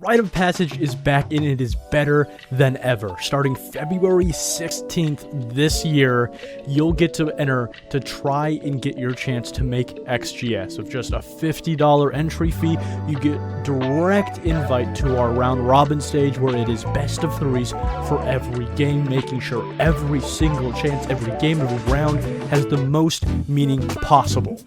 Rite of Passage is back and it is better than ever. Starting February 16th this year, you'll get to enter to try and get your chance to make XGS. With just a $50 entry fee, you get direct invite to our round robin stage where it is best of threes for every game, making sure every single chance, every game, every round has the most meaning possible.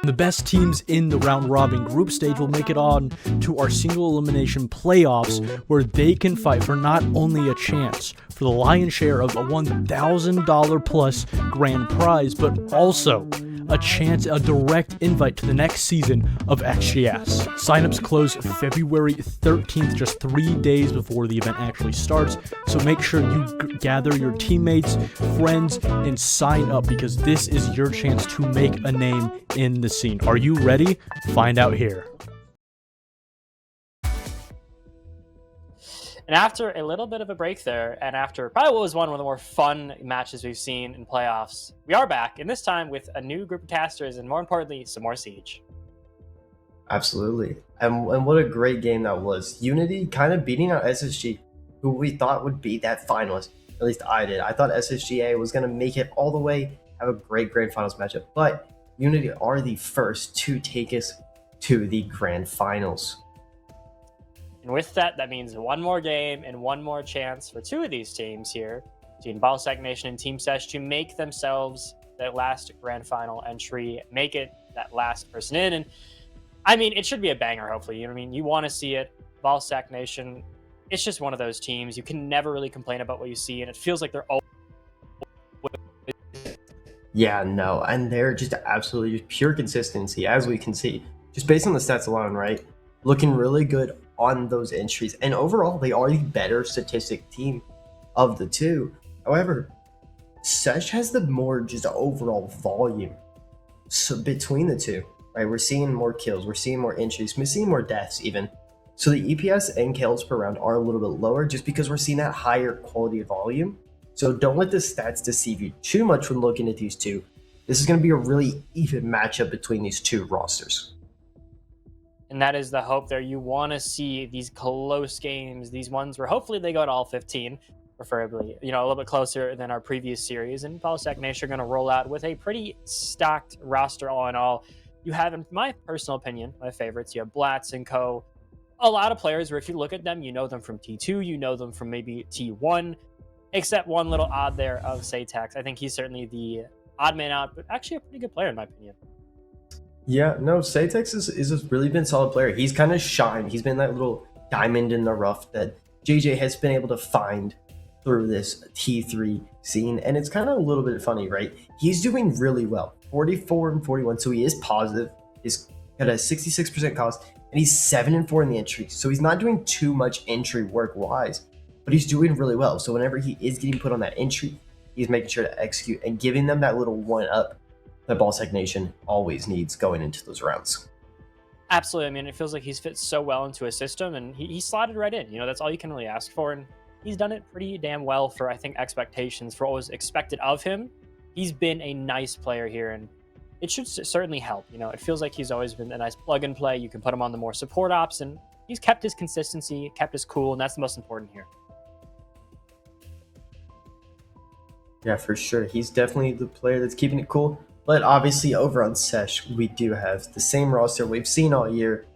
The best teams in the round robin group stage will make it on to our single elimination playoffs, where they can fight for not only a chance for the lion's share of a $1,000 plus grand prize, but also a chance, a direct invite to the next season of XGS. Signups close February 13th, just 3 days before the event actually starts, so make sure you gather your teammates, friends, and sign up, because this is your chance to make a name in the scene. Are you ready? Find out here. And after a little bit of a break there, and after probably what was one of the more fun matches we've seen in playoffs, we are back, and this time with a new group of casters, and more importantly, some more Siege. Absolutely. And what a great game that was. Unity kind of beating out SSG, who we thought would be that finalist. At least I did. I thought SSGA was going to make it all the way, have a great grand finals matchup, but Unity are the first to take us to the grand finals. And with that, that means one more game and one more chance for two of these teams here, between BallSac Nation and TeamSESH, to make themselves that last grand final entry, make it that last person in. And I mean, it should be a banger, hopefully. You know what I mean? You want to see it. BallSac Nation, it's just one of those teams. You can never really complain about what you see, and it feels like they're all. Yeah, no, and they're just absolutely just pure consistency, as we can see, just based on the stats alone, right? Looking really good on those entries, and overall they are the better statistic team of the two. However, Sesh has the more just overall volume, so between the two, right? We're seeing more kills, we're seeing more entries, we're seeing more deaths even. So the EPS and kills per round are a little bit lower, just because we're seeing that higher quality of volume. So don't let the stats deceive you too much when looking at these two. This is going to be a really even matchup between these two rosters. And that is the hope there. You want to see these close games, these ones where hopefully they go to all 15, preferably, a little bit closer than our previous series. And BallSac Nation are going to roll out with a pretty stacked roster all in all. You have, in my personal opinion, my favorites. You have Blatz and Co. A lot of players where if you look at them, you know them from T2, you know them from maybe T1, except one little odd there of Satex. I think he's certainly the odd man out, but actually a pretty good player in my opinion. Yeah, no, Satex is a really been solid player. He's kind of shined. He's been that little diamond in the rough that JJ has been able to find through this T3 scene. And it's kind of a little bit funny, right? He's doing really well. 44 and 41, so he is positive. He's got a 66% cost, and he's 7 and 4 in the entry. So he's not doing too much entry work-wise, but he's doing really well. So whenever he is getting put on that entry, he's making sure to execute and giving them that little one-up that BallSac Nation always needs going into those rounds. Absolutely. I mean, it feels like he's fit so well into a system, and he slotted right in. That's all you can really ask for, and he's done it pretty damn well for, I think, expectations, for what was expected of him. He's been a nice player here, and it should certainly help. It feels like he's always been a nice plug and play. You can put him on the more support ops, and he's kept his consistency, kept his cool, and that's the most important here. Yeah, for sure. He's definitely the player that's keeping it cool. But obviously over on Sesh, we do have the same roster we've seen all year.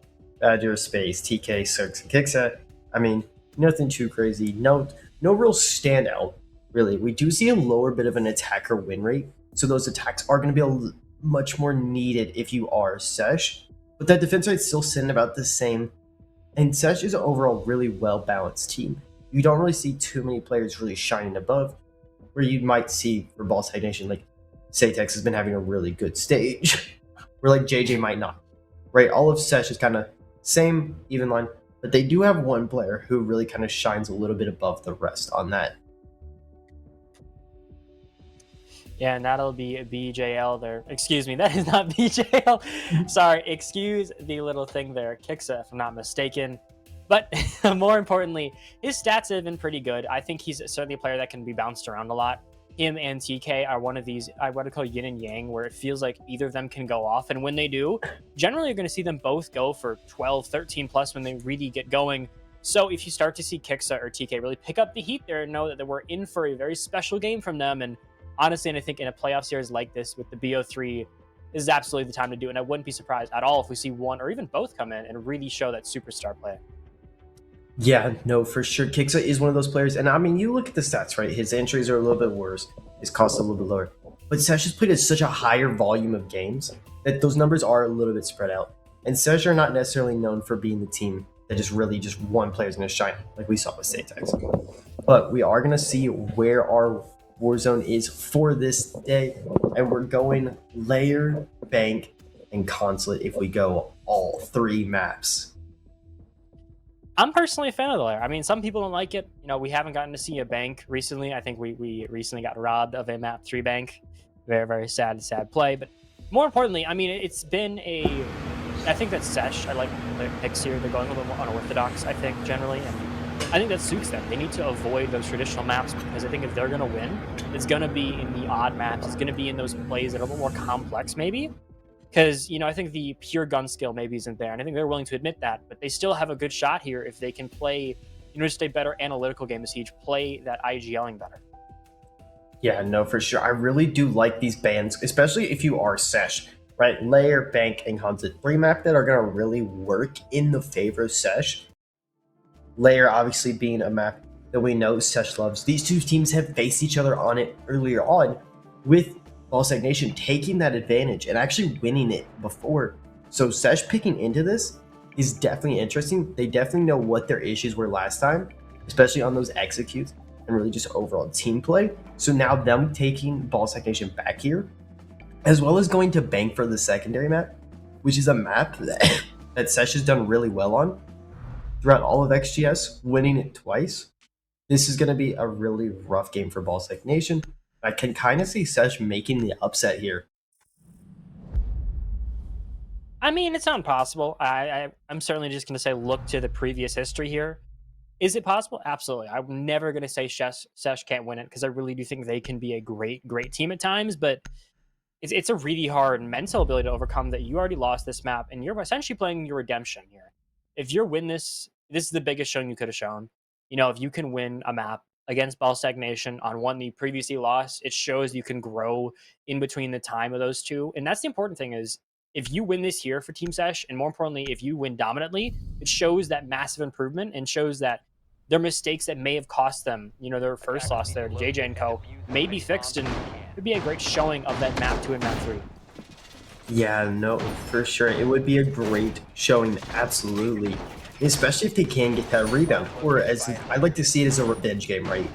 Badger, Space, TK, Cirx, and Kickset. I mean, nothing too crazy. No real standout, really. We do see a lower bit of an attacker win rate. So those attacks are going to be much more needed if you are Sesh. But that defense rate's still sitting about the same. And Sesh is an overall really well-balanced team. You don't really see too many players really shining above, where you might see for BallSac Nation, like Satex has been having a really good stage, where like JJ might not, right? All of Sesh is kind of same, even line, but they do have one player who really kind of shines a little bit above the rest on that. Yeah, and that'll be BJL there. Excuse me, that is not BJL. Sorry, excuse the little thing there. Kixa, if I'm not mistaken. But more importantly, his stats have been pretty good. I think he's certainly a player that can be bounced around a lot. him and TK are one of these, I want to call yin and yang, where it feels like either of them can go off. And when they do, generally you're going to see them both go for 12, 13 plus when they really get going. So if you start to see Kixa or TK really pick up the heat there and know that we're in for a very special game from them, and honestly, and I think in a playoff series like this with the BO3, this is absolutely the time to do it. And I wouldn't be surprised at all if we see one or even both come in and really show that superstar play. Yeah, no, for sure. Kixa is one of those players. And I mean, you look at the stats, right? His entries are a little bit worse. His costs are a little bit lower. But Sesh has played at such a higher volume of games that those numbers are a little bit spread out. And Sesh are not necessarily known for being the team that is really just one player is going to shine, like we saw with Satex. But we are going to see where our Warzone is for this day. And we're going layer, bank, and consulate if we go all 3 maps. I'm personally a fan of the layer. I mean, some people don't like it. You know, we haven't gotten to see a bank recently. I think we recently got robbed of a map 3 bank. Very, very sad play. But more importantly, I mean, it's been a... I think that Sesh, I like the picks here. They're going a little bit more unorthodox, I think, generally. And I think that suits them. They need to avoid those traditional maps because I think if they're going to win, it's going to be in the odd maps. It's going to be in those plays that are a little more complex, maybe. Because, you know, I think the pure gun skill maybe isn't there. And I think they're willing to admit that. But they still have a good shot here if they can play, you know, just a better analytical game of Siege, play that IGLing better. Yeah, no, for sure. I really do like these bans, especially if you are Sesh, right? Layer, bank, and consulate. 3 map that are going to really work in the favor of Sesh. Layer obviously being a map that we know Sesh loves. These 2 teams have faced each other on it earlier on with BallSac Nation taking that advantage and actually winning it before. So Sesh picking into this is definitely interesting. They definitely know what their issues were last time, especially on those executes and really just overall team play. So now them taking BallSac Nation back here, as well as going to bank for the secondary map, which is a map that Sesh has done really well on throughout all of XGS, winning it twice. This is going to be a really rough game for BallSac Nation. I can kind of see Sesh making the upset here. I mean, it's not impossible. I'm certainly just going to say look to the previous history here. Is it possible? Absolutely. I'm never going to say Sesh can't win it because I really do think they can be a great team at times, but it's a really hard mental ability to overcome that you already lost this map and you're essentially playing your redemption here. If you win this is the biggest showing you could have shown. You know, if you can win a map against BallSac Nation on one you previously lost, it shows you can grow in between the time of those 2. And that's the important thing is if you win this here for TeamSESH, and more importantly, if you win dominantly, it shows that massive improvement and shows that their mistakes that may have cost them, you know, their first loss there to JJ and Co. may be fixed, and it would be a great showing of that map 2 and map 3. Yeah, no, for sure. It would be a great showing, absolutely. Especially if they can get that rebound. Or as I like to see it as a revenge game, right?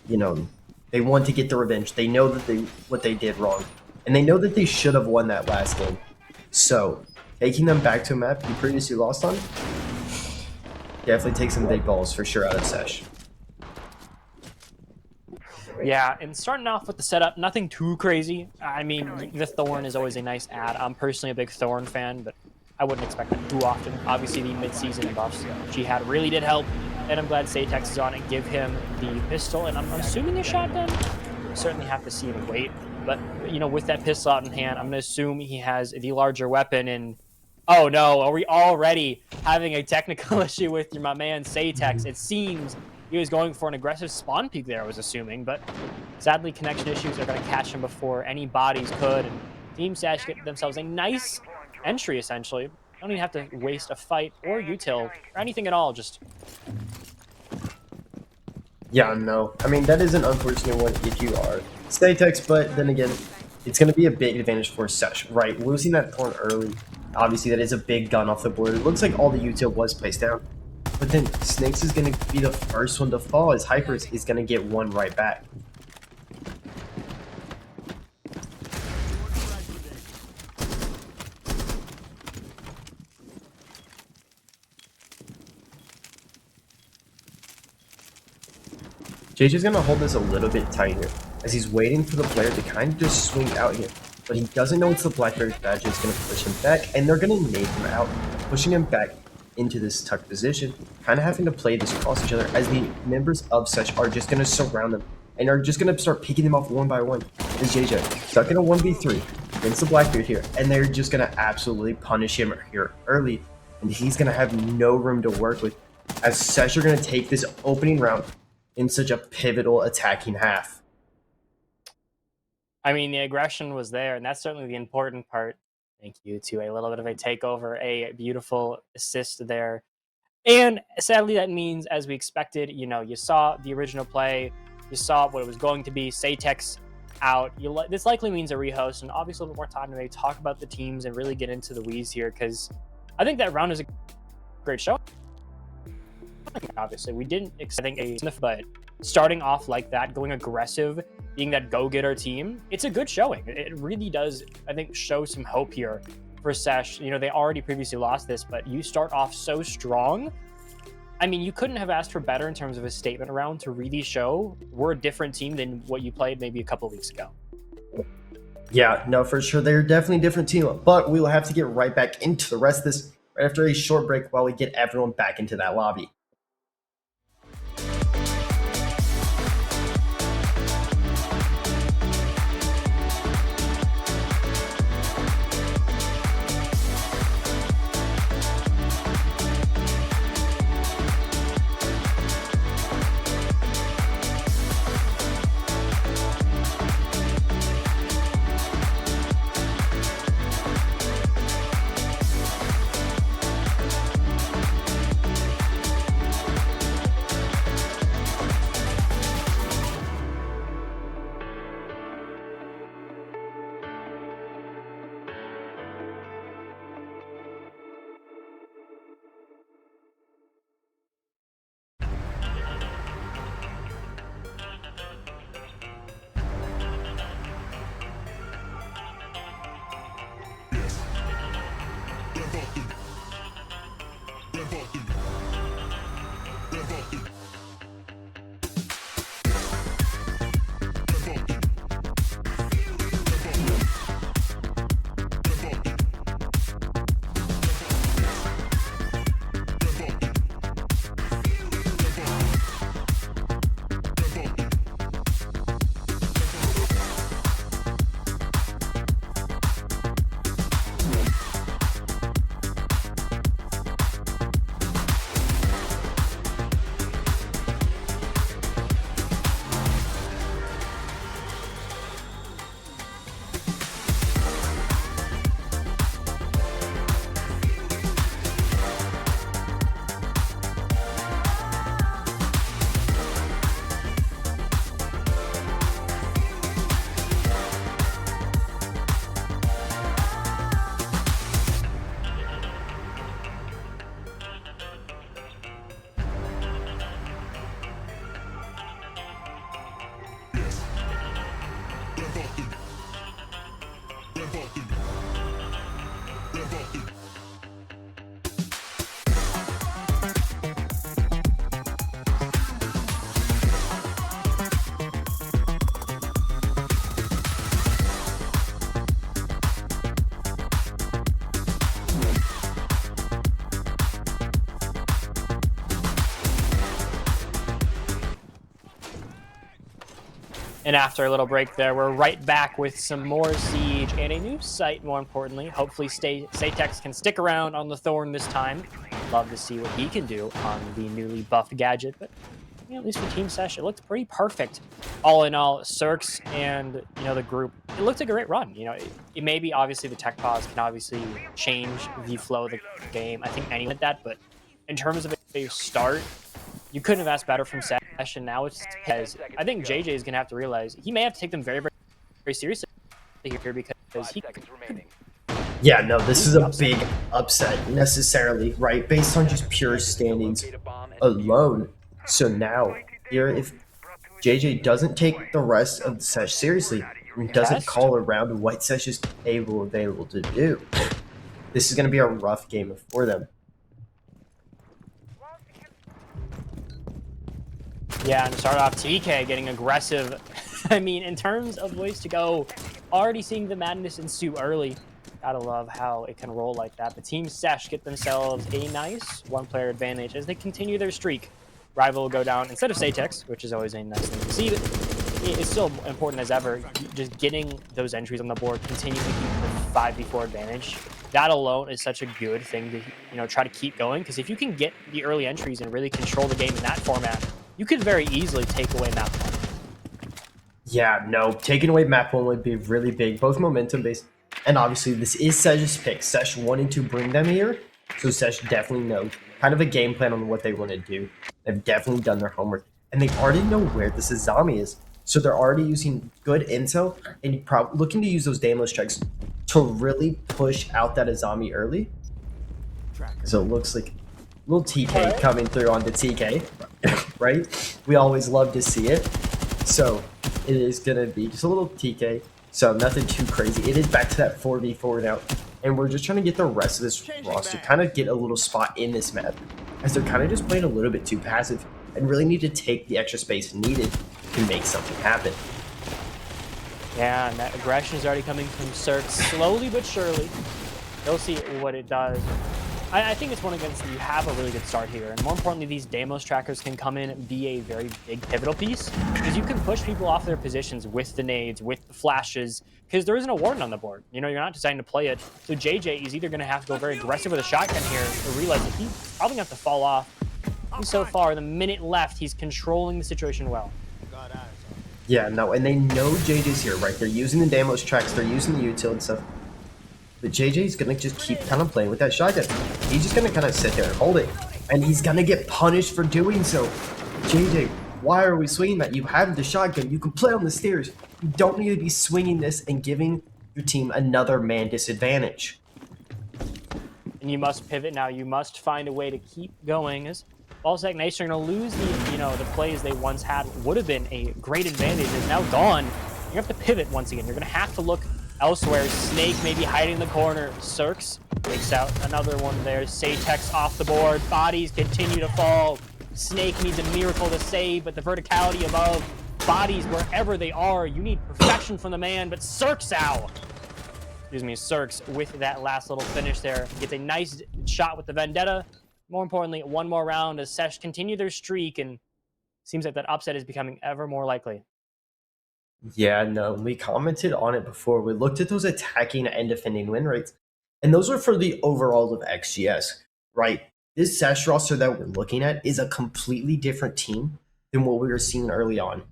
You know, they want to get the revenge. They know that what they did wrong. And they know that they should have won that last game. So, taking them back to a map you previously lost on definitely takes some big balls for sure out of Sesh. Yeah, and starting off with the setup, nothing too crazy. I mean, the Thorn is always a nice add. I'm personally a big Thorn fan, but I wouldn't expect that too often. Obviously, the mid-season buffs she had really did help, and I'm glad Satex is on it. Give him the pistol, and I'm assuming a shotgun. Certainly have to see him wait, but you know, with that pistol out in hand, I'm gonna assume he has the larger weapon. And oh no, are we already having a technical issue with my man Satex? It seems he was going for an aggressive spawn peek there, I was assuming, but sadly connection issues are going to catch him before any bodies could, and TeamSESH get themselves a nice entry, essentially. Don't even have to waste a fight or util or anything at all, just... Yeah, no. I mean, that is an unfortunate one if you are Statex, but then again, it's going to be a big advantage for Sesh, right? Losing that Thorn early, obviously that is a big gun off the board. It looks like all the util was placed down. But then Snakes is going to be the first one to fall as Hypers is going to get one right back. JJ's going to hold this a little bit tighter as he's waiting for the player to kind of just swing out here. But he doesn't know it's the Blackberry badge is going to push him back, and they're going to nade him out, pushing him back into this tuck position, kind of having to play this across each other as the members of Sesh are just going to surround them and are just going to start picking them off one by one. Is JJ stuck in a 1v3 against the Blackbeard here, and they're just going to absolutely punish him here early, and he's going to have no room to work with, as SESH are going to take this opening round in such a pivotal attacking half. I mean, the aggression was there, and that's certainly the important part. Thank you to a little bit of a takeover, a beautiful assist there. And sadly, that means, as we expected, you know, you saw the original play, you saw what it was going to be, Satex out. This likely means a rehost, and obviously a little bit more time to maybe talk about the teams and really get into the weeds here, because I think that round is a great show. Obviously, we didn't expect a sniff, but starting off like that, going aggressive, being that go-getter team, it's a good showing. It really does, I think, show some hope here for SESH. You know, they already previously lost this, but you start off so strong. I mean, you couldn't have asked for better in terms of a statement round to really show we're a different team than what you played maybe a couple of weeks ago. Yeah, no, for sure. They're definitely a different team, but we will have to get right back into the rest of this right after a short break while we get everyone back into that lobby. And after a little break there, we're right back with some more Siege and a new site, more importantly. Hopefully Satex can stick around on the Thorn this time. Love to see what he can do on the newly buffed gadget. But you know, at least for TeamSESH, it looked pretty perfect. All in all, Cirx and the group, it looked like a great run. It may be obviously the tech pause can obviously change the flow of the game. I think anyone did that, but in terms of a start, you couldn't have asked better from SESH, and now it's because I think JJ is going to have to realize he may have to take them very, very, very seriously here because he. Yeah, no, this is a big upset necessarily, right? Based on just pure standings alone. So now, here, if JJ doesn't take the rest of the SESH seriously and doesn't call around what SESH is available to do, this is going to be a rough game for them. Yeah, and to start off, TK getting aggressive. I mean, in terms of ways to go, already seeing the madness ensue early. Gotta love how it can roll like that. But TeamSESH get themselves a nice one-player advantage as they continue their streak. Rival will go down instead of Satex, which is always a nice thing to see. it's still important as ever, just getting those entries on the board, continuing to keep the 5v4 advantage. That alone is such a good thing to, you know, try to keep going, because if you can get the early entries and really control the game in that format, you could very easily take away map one. Yeah, no, taking away map one would be really big, both momentum based, and obviously this is SESH's pick. SESH wanting to bring them here, so SESH definitely know kind of a game plan on what they want to do. They've definitely done their homework, and they already know where this Azami is. So they're already using good intel and looking to use those Daimler strikes to really push out that Azami early. So it looks like little TK coming through on the TK, right? We always love to see it. So it is going to be just a little TK, so nothing too crazy. It is back to that 4v4 now, and we're just trying to get the rest of this roster kind of get a little spot in this map, as they're kind of just playing a little bit too passive and really need to take the extra space needed to make something happen. Yeah, and that aggression is already coming from Cirque, slowly but surely. They'll see what it does. I think it's one against you have a really good start here, and more importantly, these Deimos trackers can come in and be a very big pivotal piece, because you can push people off their positions with the nades, with the flashes, because there isn't a warden on the board. You know, you're not deciding to play it. So JJ is either going to have to go very aggressive with a shotgun here, or realize that he's probably going to have to fall off. And so far, the minute left, he's controlling the situation well. Yeah, no, and they know JJ's here, right? They're using the Deimos tracks, they're using the util and stuff. But JJ's gonna just keep kind of playing with that shotgun. He's just gonna kind of sit there and hold it. And he's gonna get punished for doing so. JJ, why are we swinging that? You have the shotgun, you can play on the stairs. You don't need to be swinging this and giving your team another man disadvantage. And you must pivot now. You must find a way to keep going. As BallSac Nation are gonna lose the, you know, the plays they once had. Would have been a great advantage. Is now gone. You have to pivot once again. You're gonna have to look elsewhere. Snake maybe hiding in the corner. Cirques takes out another one there. Satex off the board. Bodies continue to fall. Snake needs a miracle to save, but the verticality above. Bodies wherever they are. You need perfection from the man, but Cirques out. Excuse me, Cirques with that last little finish there. Gets a nice shot with the Vendetta. More importantly, one more round as SESH continue their streak, and seems like that upset is becoming ever more likely. Yeah, no, we commented on it before. We looked at those attacking and defending win rates, and those are for the overall of XGS, right? This SESH roster that we're looking at is a completely different team than what we were seeing early on,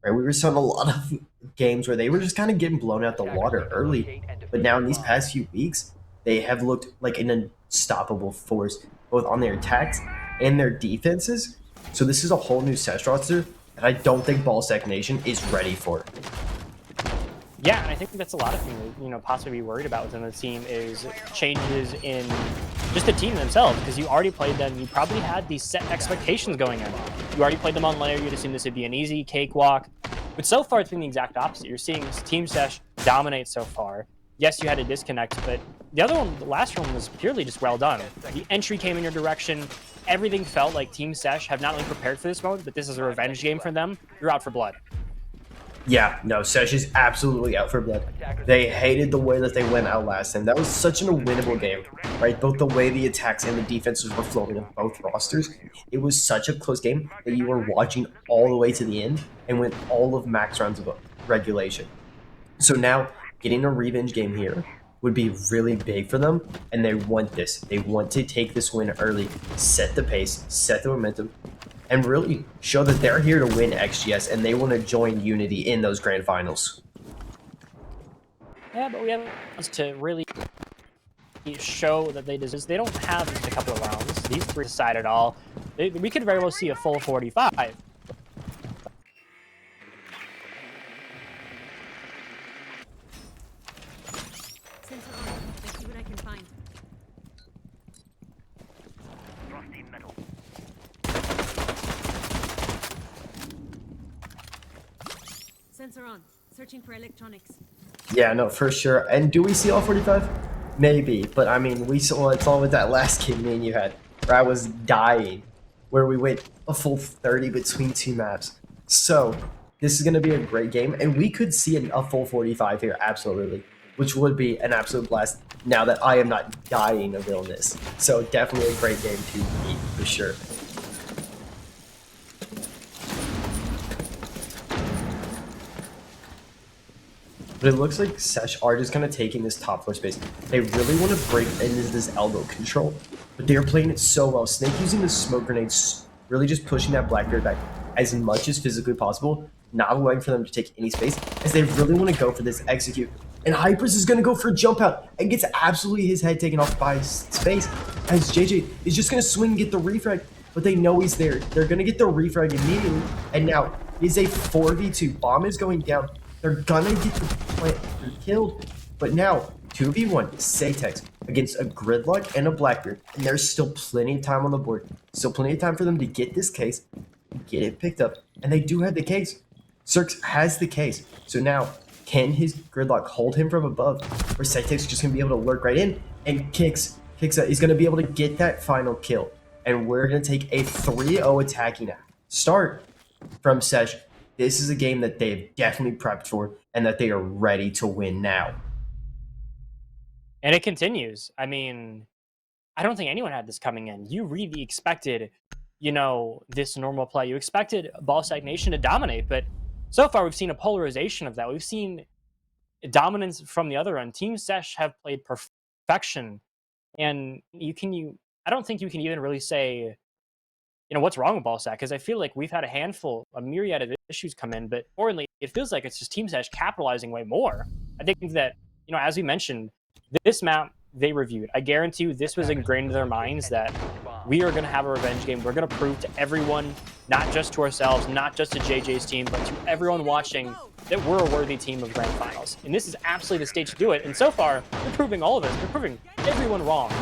right? We were seeing a lot of games where they were just kind of getting blown out the water early, but now in these past few weeks, they have looked like an unstoppable force, both on their attacks and their defenses. So this is a whole new SESH roster that I don't think BallSac Nation is ready for. Yeah, and I think that's a lot of things, you know, possibly be worried about within the team is changes in just the team themselves, because you already played them. You probably had these set expectations going in. You already played them on layer. You'd assume this would be an easy cakewalk. But so far, it's been the exact opposite. You're seeing TeamSESH dominate so far. Yes, you had a disconnect, but the other one, the last one, was purely just well done. The entry came in your direction. Everything felt like TeamSESH have not only prepared for this moment, but this is a revenge game for them. You're out for blood. Yeah, no, SESH is absolutely out for blood. They hated the way that they went out last time. That was such an unwinnable game, right? Both the way the attacks and the defenses were flowing on both rosters. It was such a close game that you were watching all the way to the end and went all of max rounds of regulation. So now, getting a revenge game here would be really big for them, and they want this. They want to take this win early, set the pace, set the momentum, and really show that they're here to win XGS and they want to join Unity in those grand finals. Yeah, but we have to really show that they deserve. They don't have just a couple of rounds. These three decide it all. We could very well see a full 45. Sensor on. Searching for electronics. Yeah, no, for sure. And do we see all 45? Maybe, but I mean, we saw it's all with that last game me and you had, where I was dying, where we went a full 30 between two maps. So this is going to be a great game, and we could see a full 45 here, absolutely, which would be an absolute blast now that I am not dying of illness. So definitely a great game to beat, for sure. But it looks like Sesh are just kind of taking this top floor space. They really want to break into this elbow control, but they're playing it so well. Snake using the smoke grenades, really just pushing that Blackbeard back as much as physically possible, not allowing for them to take any space, as they really want to go for this execute. And Hypers is going to go for a jump out and gets absolutely his head taken off by space, as JJ is just going to swing and get the refrag, but they know he's there. They're going to get the refrag immediately, and now it is a 4v2. Bomb is going down. They're gonna get the plant killed, but now 2v1 Satex against a Gridlock and a Blackbeard, and there's still plenty of time on the board. Still plenty of time for them to get this case, get it picked up, and they do have the case. Cirx has the case, so now can his Gridlock hold him from above, or Satex is just gonna be able to lurk right in, and Kixa is gonna be able to get that final kill, and we're gonna take a 3-0 attacking start from Sesh. This is a game that they've definitely prepped for and that they are ready to win now. And it continues. I mean, I don't think anyone had this coming in. You really expected, you know, this normal play. You expected BallSac Nation to dominate, but so far we've seen a polarization of that. We've seen dominance from the other end. TeamSESH have played perfection, and I don't think you can even really say, you know, what's wrong with BallSac, because I feel like we've had a myriad of issues come in, but importantly, it feels like it's just TeamSESH capitalizing way more. I think that, you know, as we mentioned, this map they reviewed. I guarantee you this was ingrained in their minds that we are going to have a revenge game. We're going to prove to everyone, not just to ourselves, not just to JJ's team, but to everyone watching that we're a worthy team of Grand Finals. And this is absolutely the stage to do it. And so far, we're proving all of us. We're proving everyone wrong.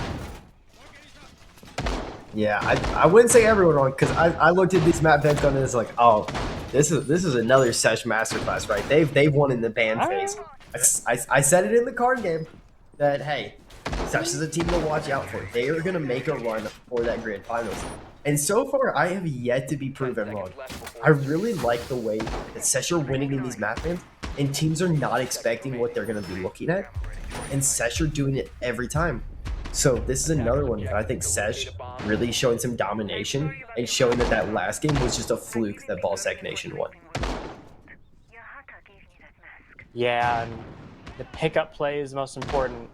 Yeah, I wouldn't say everyone wrong, because I looked at these map bench on this like, oh, this is another Sesh masterclass, right? They've won in the ban phase. I said it in the card game that, hey, Sesh is a team to watch out for. They are gonna make a run for that grand finals, and so far I have yet to be proven wrong. I really like the way that Sesh are winning in these map bans, and teams are not expecting what they're gonna be looking at, and Sesh are doing it every time. So this is another one where I think Sesh really showing some domination and showing that that last game was just a fluke that BallSac Nation won. Yeah, and the pickup play is the most important.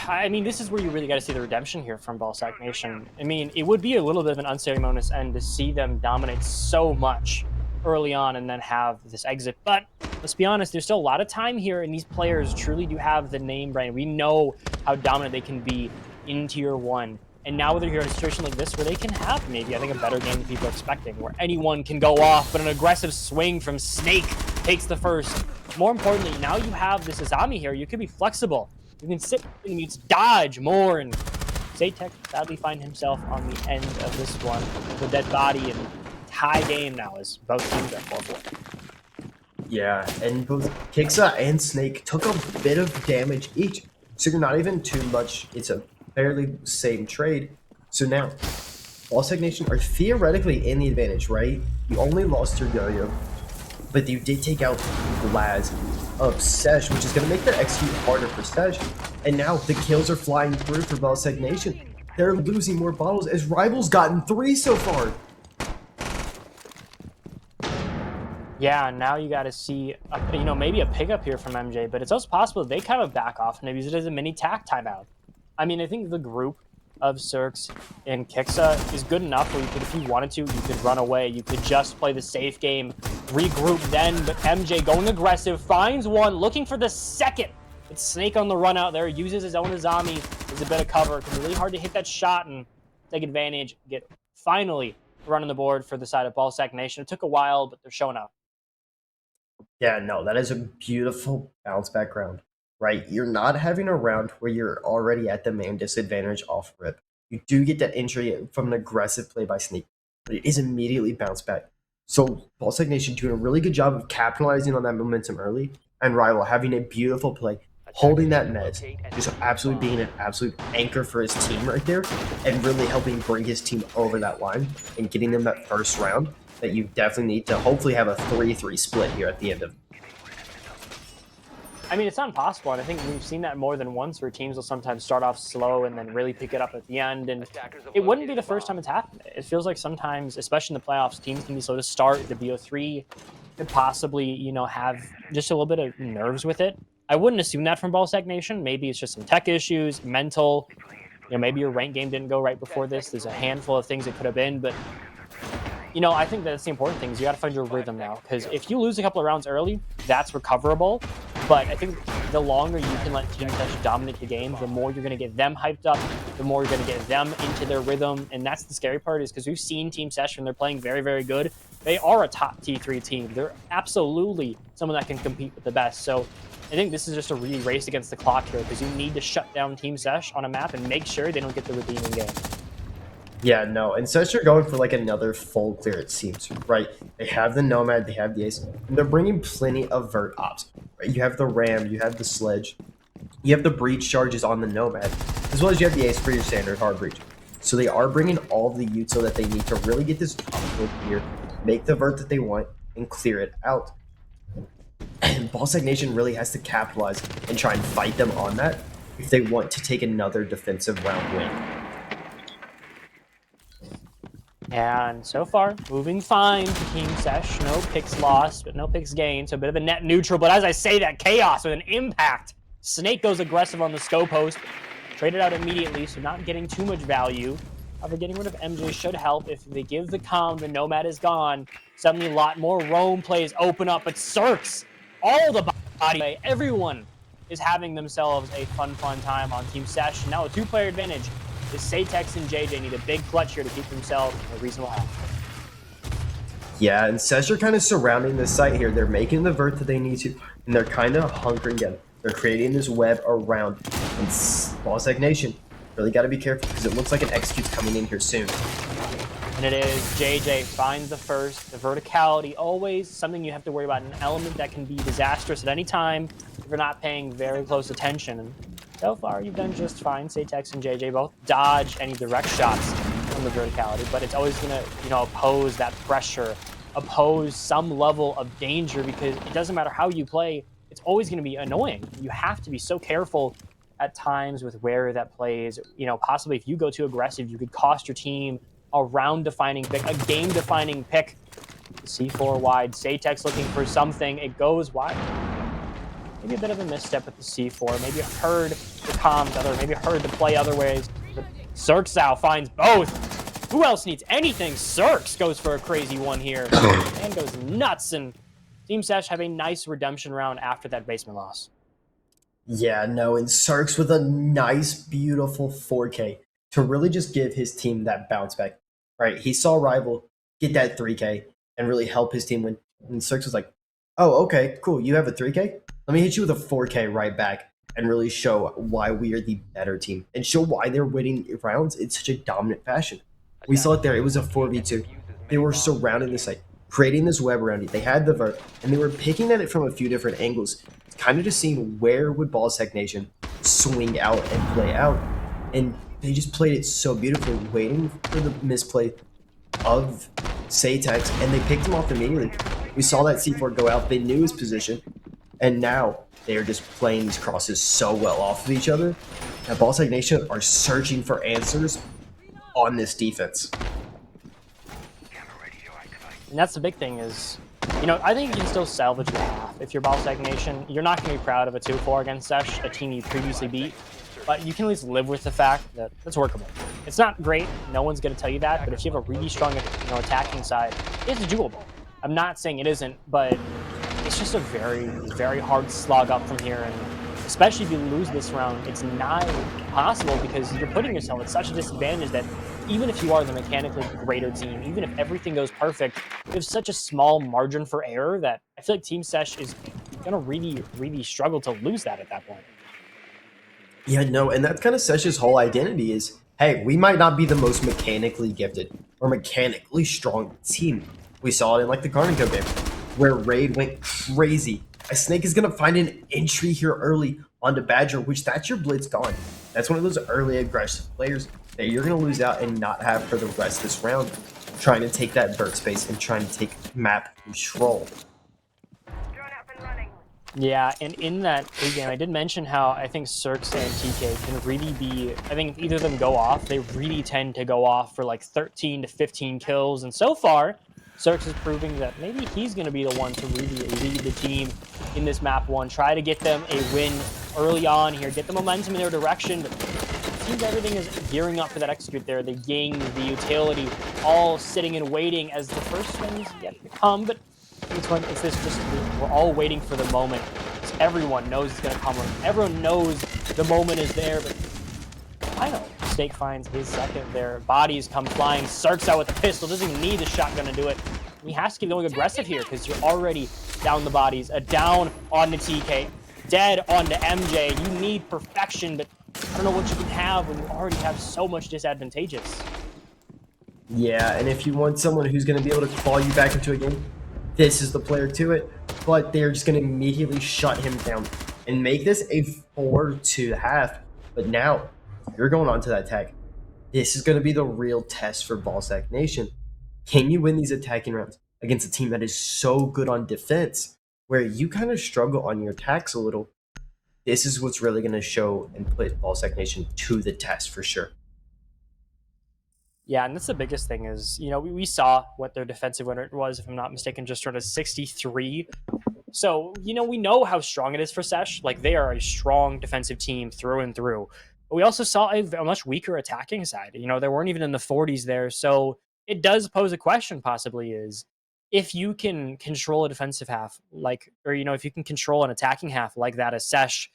I mean, this is where you really got to see the redemption here from BallSac Nation. I mean, it would be a little bit of an unceremonious end to see them dominate so much early on and then have this exit. But let's be honest, there's still a lot of time here, and these players truly do have the name brand. We know how dominant they can be in Tier 1. And now they're here in a situation like this where they can have maybe, I think, a better game than people are expecting, where anyone can go off, but an aggressive swing from Snake takes the first. More importantly, now you have this Azami here. You can be flexible. You can sit and you dodge more, and Zatek sadly find himself on the end of this one with a dead body, and tie game now as both teams are 4-4. Yeah, and both Kixa and Snake took a bit of damage each, so you're not even too much. It's a fairly same trade. So now, BallSac Nation are theoretically in the advantage, right? You only lost your Yo-Yo, but you did take out Glaz of Sesh, which is going to make that execute harder for Sesh. And now the kills are flying through for BallSac Nation. They're losing more bottles as Rival's gotten 3 so far. Yeah, and now you got to see, maybe a pickup here from MJ, but it's also possible they kind of back off and maybe use it as a mini tack timeout. I mean, I think the group of Cirx and Kixa is good enough where you could, if you wanted to, you could run away. You could just play the safe game, regroup then, but MJ going aggressive, finds one, looking for the second. It's Snake on the run out there, uses his own Azami as a bit of cover. It can be really hard to hit that shot and take advantage, get finally running the board for the side of BallSac Nation. It took a while, but they're showing up. Yeah, no, that is a beautiful bounce back round, right? You're not having a round where you're already at the main disadvantage off rip. You do get that injury from an aggressive play by Snake, but it is immediately bounced back. So BallSac Nation doing a really good job of capitalizing on that momentum early, and Rival having a beautiful play, holding that mez, just absolutely being an absolute anchor for his team right there, and really helping bring his team over that line and getting them that first round that you definitely need to hopefully have a 3-3 split here at the end of. I mean, it's not impossible, and I think we've seen that more than once where teams will sometimes start off slow and then really pick it up at the end, and it wouldn't be the first time it's happened. It feels like sometimes, especially in the playoffs, teams can be slow to start the BO3. could possibly, you know, have just a little bit of nerves with it. I wouldn't assume that from BallSac Nation. Maybe it's just some tech issues, mental. You know, maybe your rank game didn't go right before this. There's a handful of things it could have been, but you know, I think that's the important thing is you got to find your rhythm now. Because if you lose a couple of rounds early, that's recoverable. But I think the longer you can let TeamSESH dominate the game, the more you're going to get them hyped up, the more you're going to get them into their rhythm. And that's the scary part is because we've seen TeamSESH when they're playing very, very good. They are a top T3 team. They're absolutely someone that can compete with the best. So I think this is just a really race against the clock here because you need to shut down TeamSESH on a map and make sure they don't get the redeeming game. Yeah, no, and Sesh are going for like another full clear, it seems, right? They have the Nomad, they have the Ace, and they're bringing plenty of vert ops, right? You have the Ram, you have the Sledge, you have the breach charges on the Nomad, as well as you have the Ace for your standard hard breach. So they are bringing all of the util that they need to really get this top clear, make the vert that they want, and clear it out. And BallSac Nation really has to capitalize and try and fight them on that if they want to take another defensive round win. And so far, moving fine for TeamSESH. No picks lost, but no picks gained. So a bit of a net neutral. But as I say that, Chaos with an impact. Snake goes aggressive on the scope host. Traded out immediately, so not getting too much value. However, getting rid of MJ should help. If they give the calm, the Nomad is gone. Suddenly a lot more roam plays open up. But Cirques, all the body, everyone is having themselves a fun time on TeamSESH. Now a two-player advantage. The Satex and JJ need a big clutch here to keep themselves in a reasonable half. Yeah, and Sesh are kind of surrounding the site here. They're making the vert that they need to, and they're kind of hunkering in. They're creating this web around. And BallSac Nation really got to be careful because it looks like an XGS coming in here soon. And it is JJ finds the first. The verticality, always something you have to worry about. An element that can be disastrous at any time if you're not paying very close attention. And so far, you've done just fine. Satex and JJ both dodge any direct shots from the verticality, but it's always going to, you know, oppose that pressure, oppose some level of danger because it doesn't matter how you play, it's always going to be annoying. You have to be so careful at times with where that plays. You know, possibly if you go too aggressive, you could cost your team a round-defining pick, a game-defining pick. C4 wide, Satex looking for something. It goes wide. Maybe a bit of a misstep with the C4. Maybe heard the comms other, maybe heard the play other ways. But Cirques finds both. Who else needs anything? Cirques goes for a crazy one here and goes nuts. And TeamSESH have a nice redemption round after that basement loss. Yeah, no, and Cirques with a nice, beautiful 4K to really just give his team that bounce back. Right? He saw Rival get that 3K and really help his team win. And Cirques was like, oh, okay, cool. You have a 3K? Let me hit you with a 4K right back and really show why we are the better team and show why they're winning rounds in such a dominant fashion. We saw it there. It was a 4v2. They were surrounding the site, creating this web around it. They had the vert, and they were picking at it from a few different angles, kind of just seeing where would BallSac Nation swing out and play out. And they just played it so beautifully, waiting for the misplay of Satex, and they picked him off immediately. We saw that C4 go out. They knew his position. And now they are just playing these crosses so well off of each other that BallSac Nation are searching for answers on this defense. And that's the big thing is, you know, I think you can still salvage the half. If you're BallSac Nation, you're not going to be proud of a 2-4 against Sesh, a team you previously beat, but you can at least live with the fact that it's workable. It's not great. No one's going to tell you that, but if you have a really strong, you know, attacking side, it's doable. I'm not saying it isn't, but it's just a very, very hard slog up from here, and especially if you lose this round, it's not possible because you're putting yourself at such a disadvantage that even if you are the mechanically greater team, even if everything goes perfect, you have such a small margin for error that I feel like TeamSESH is going to really, really struggle to lose that at that point. Yeah, no, and that's kind of Sesh's whole identity is, hey, we might not be the most mechanically gifted or mechanically strong team. We saw it in like the Carnico game, where Raid went crazy. A Snake is going to find an entry here early onto Badger, which that's your blitz gone. That's one of those early aggressive players that you're going to lose out and not have for the rest of this round, trying to take that vert space and trying to take map control. Yeah, and in that pregame, I did mention how I think Cirques and TK can really be, I think if either of them go off, they really tend to go off for like 13 to 15 kills. And so far, Cirx is proving that maybe he's going to be the one to really lead the team in this map 1. Try to get them a win early on here, get the momentum in their direction. But it seems everything is gearing up for that execute there. The Ying, the utility, all sitting and waiting as the first one's yet to come. But it's this just, we're all waiting for the moment. Everyone knows it's going to come. Everyone knows the moment is there. But finally, Snake finds his second there. Bodies come flying. Cirx out with the pistol. Doesn't even need the shotgun to do it. And he has to keep going aggressive here because you're already down the bodies. Down on the TK. Dead on the MJ. You need perfection, but I don't know what you can have when you already have so much disadvantageous. Yeah, and if you want someone who's going to be able to claw you back into a game, this is the player to it. But they're just going to immediately shut him down and make this a 4-2 half. But now, you're going on to that attack. This is going to be the real test for BallSac Nation. Can you win these attacking rounds against a team that is so good on defense, where you kind of struggle on your attacks a little? This is what's really going to show and put BallSac Nation to the test for sure. Yeah, and that's the biggest thing is, you know, we saw what their defensive winner was, if I'm not mistaken, just sort of 63. So, you know, we know how strong it is for SESH. Like, they are a strong defensive team through and through. But we also saw a much weaker attacking side. You know, they weren't even in the 40s there. So it does pose a question, possibly, is if you can control a defensive half, like, or, you know, if you can control an attacking half like that as SESH,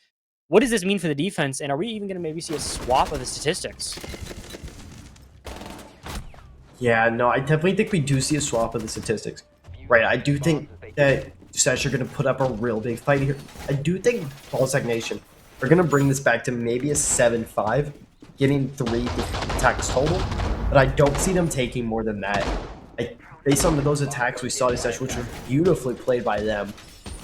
what does this mean for the defense? And are we even going to maybe see a swap of the statistics? Yeah, no, I definitely think we do see a swap of the statistics. Right, I do think that SESH are going to put up a real big fight here. I do think BallSac Nation are going to bring this back to maybe a 7-5, getting 3 attacks total, but I don't see them taking more than that. Based on those attacks we saw to SESH, which were beautifully played by them,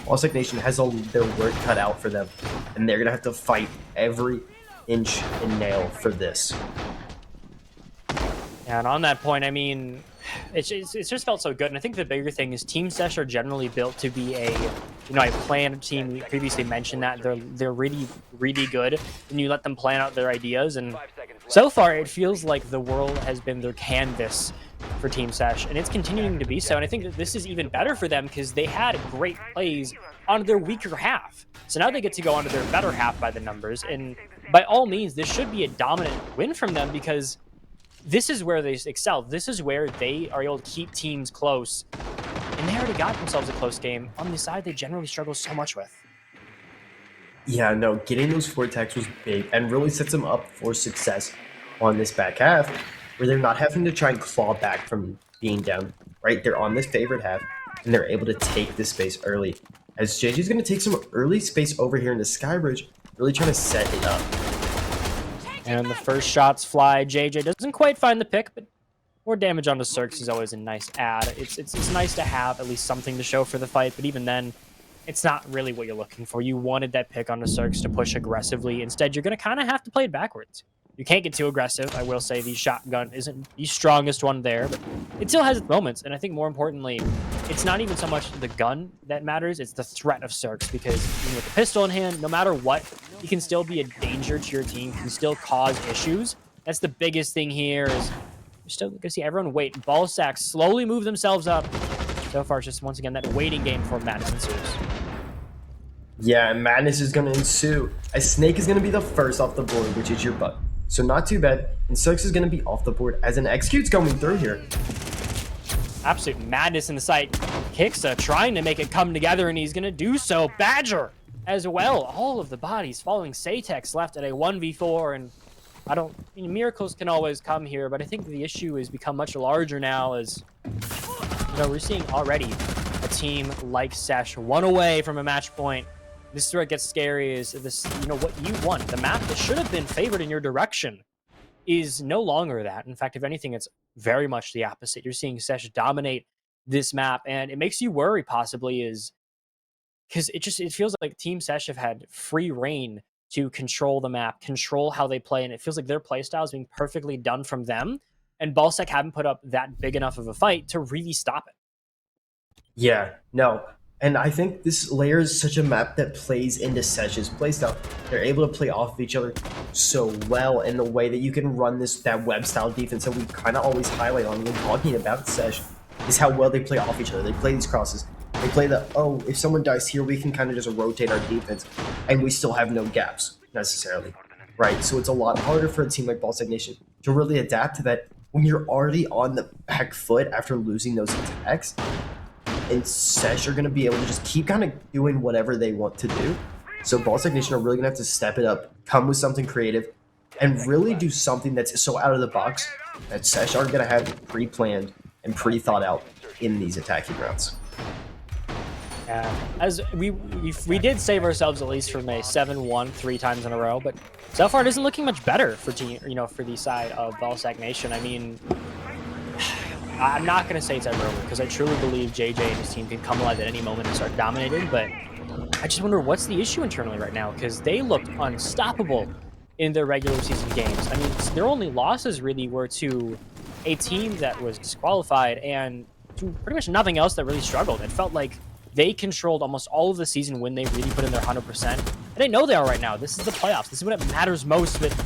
BallSac Nation has their work cut out for them, and they're going to have to fight every inch and nail for this. And on that point, I mean, it's just felt so good. And I think the bigger thing is TeamSESH are generally built to be a planned team. We previously mentioned that they're really, really good when you let them plan out their ideas. And so far, it feels like the world has been their canvas for TeamSESH, and it's continuing to be so. And I think that this is even better for them because they had great plays on their weaker half. So now they get to go onto their better half by the numbers. And by all means, this should be a dominant win from them because this is where they excel. This is where they are able to keep teams close. And they already got themselves a close game on the side they generally struggle so much with. Yeah, no, getting those 4 attacks was big and really sets them up for success on this back half, where they're not having to try and claw back from being down, right? They're on this favorite half, and they're able to take this space early. As JJ's going to take some early space over here in the Skybridge, really trying to set it up. And the first shots fly. JJ doesn't quite find the pick, but more damage onto Cirx is always a nice add. It's nice to have at least something to show for the fight, but even then, it's not really what you're looking for. You wanted that pick onto Cirx to push aggressively. Instead, you're going to kind of have to play it backwards. You can't get too aggressive. I will say the shotgun isn't the strongest one there, but it still has its moments. And I think more importantly, it's not even so much the gun that matters, it's the threat of Cirx, because even with the pistol in hand, no matter what, he can still be a danger to your team, can still cause issues. That's the biggest thing here is you're still going to see everyone wait. BallSac slowly move themselves up. So far, it's just once again that waiting game for madness ensues. Yeah, and madness is going to ensue. As Snake is going to be the first off the board, which is your butt. So not too bad. And Cirx is going to be off the board as an execute's going through here. Absolute madness in the sight. Kixa trying to make it come together, and he's going to do so. Badger as well. All of the bodies following Satex left at a 1v4, and miracles can always come here, but I think the issue has become much larger now as, we're seeing already a team like SESH 1 away from a match point. This is where it gets scary is this, what you want. The map that should have been favored in your direction is no longer that. In fact, if anything, it's very much the opposite. You're seeing SESH dominate this map, and it makes you worry possibly is because it feels like TeamSESH have had free reign to control the map, control how they play, and it feels like their playstyle is being perfectly done from them, and BallSac haven't put up that big enough of a fight to really stop it. Yeah, no. And I think this layer is such a map that plays into SESH's playstyle. They're able to play off of each other so well in the way that you can run that web style defense that we kind of always highlight on when talking about SESH. is how well they play off each other. They play these crosses. They play the, oh, if someone dies here, we can kind of just rotate our defense, and we still have no gaps, necessarily, right? So it's a lot harder for a team like BallSac Nation to really adapt to that when you're already on the back foot after losing those attacks. And Sesh are going to be able to just keep kind of doing whatever they want to do. So BallSac Nation are really going to have to step it up, come with something creative, and really do something that's so out of the box that Sesh are going to have pre-planned and pre-thought out in these attacking rounds. As we did save ourselves at least from a 7-1 3 times in a row, but so far it isn't looking much better for for the side of BallSac Nation. I mean, I'm not going to say it's ever over because I truly believe JJ and his team can come alive at any moment and start dominating, but I just wonder what's the issue internally right now because they looked unstoppable in their regular season games. I mean, their only losses really were to a team that was disqualified and to pretty much nothing else that really struggled. It felt like they controlled almost all of the season when they really put in their 100%. And they know they are right now. This is the playoffs. This is when it matters most. But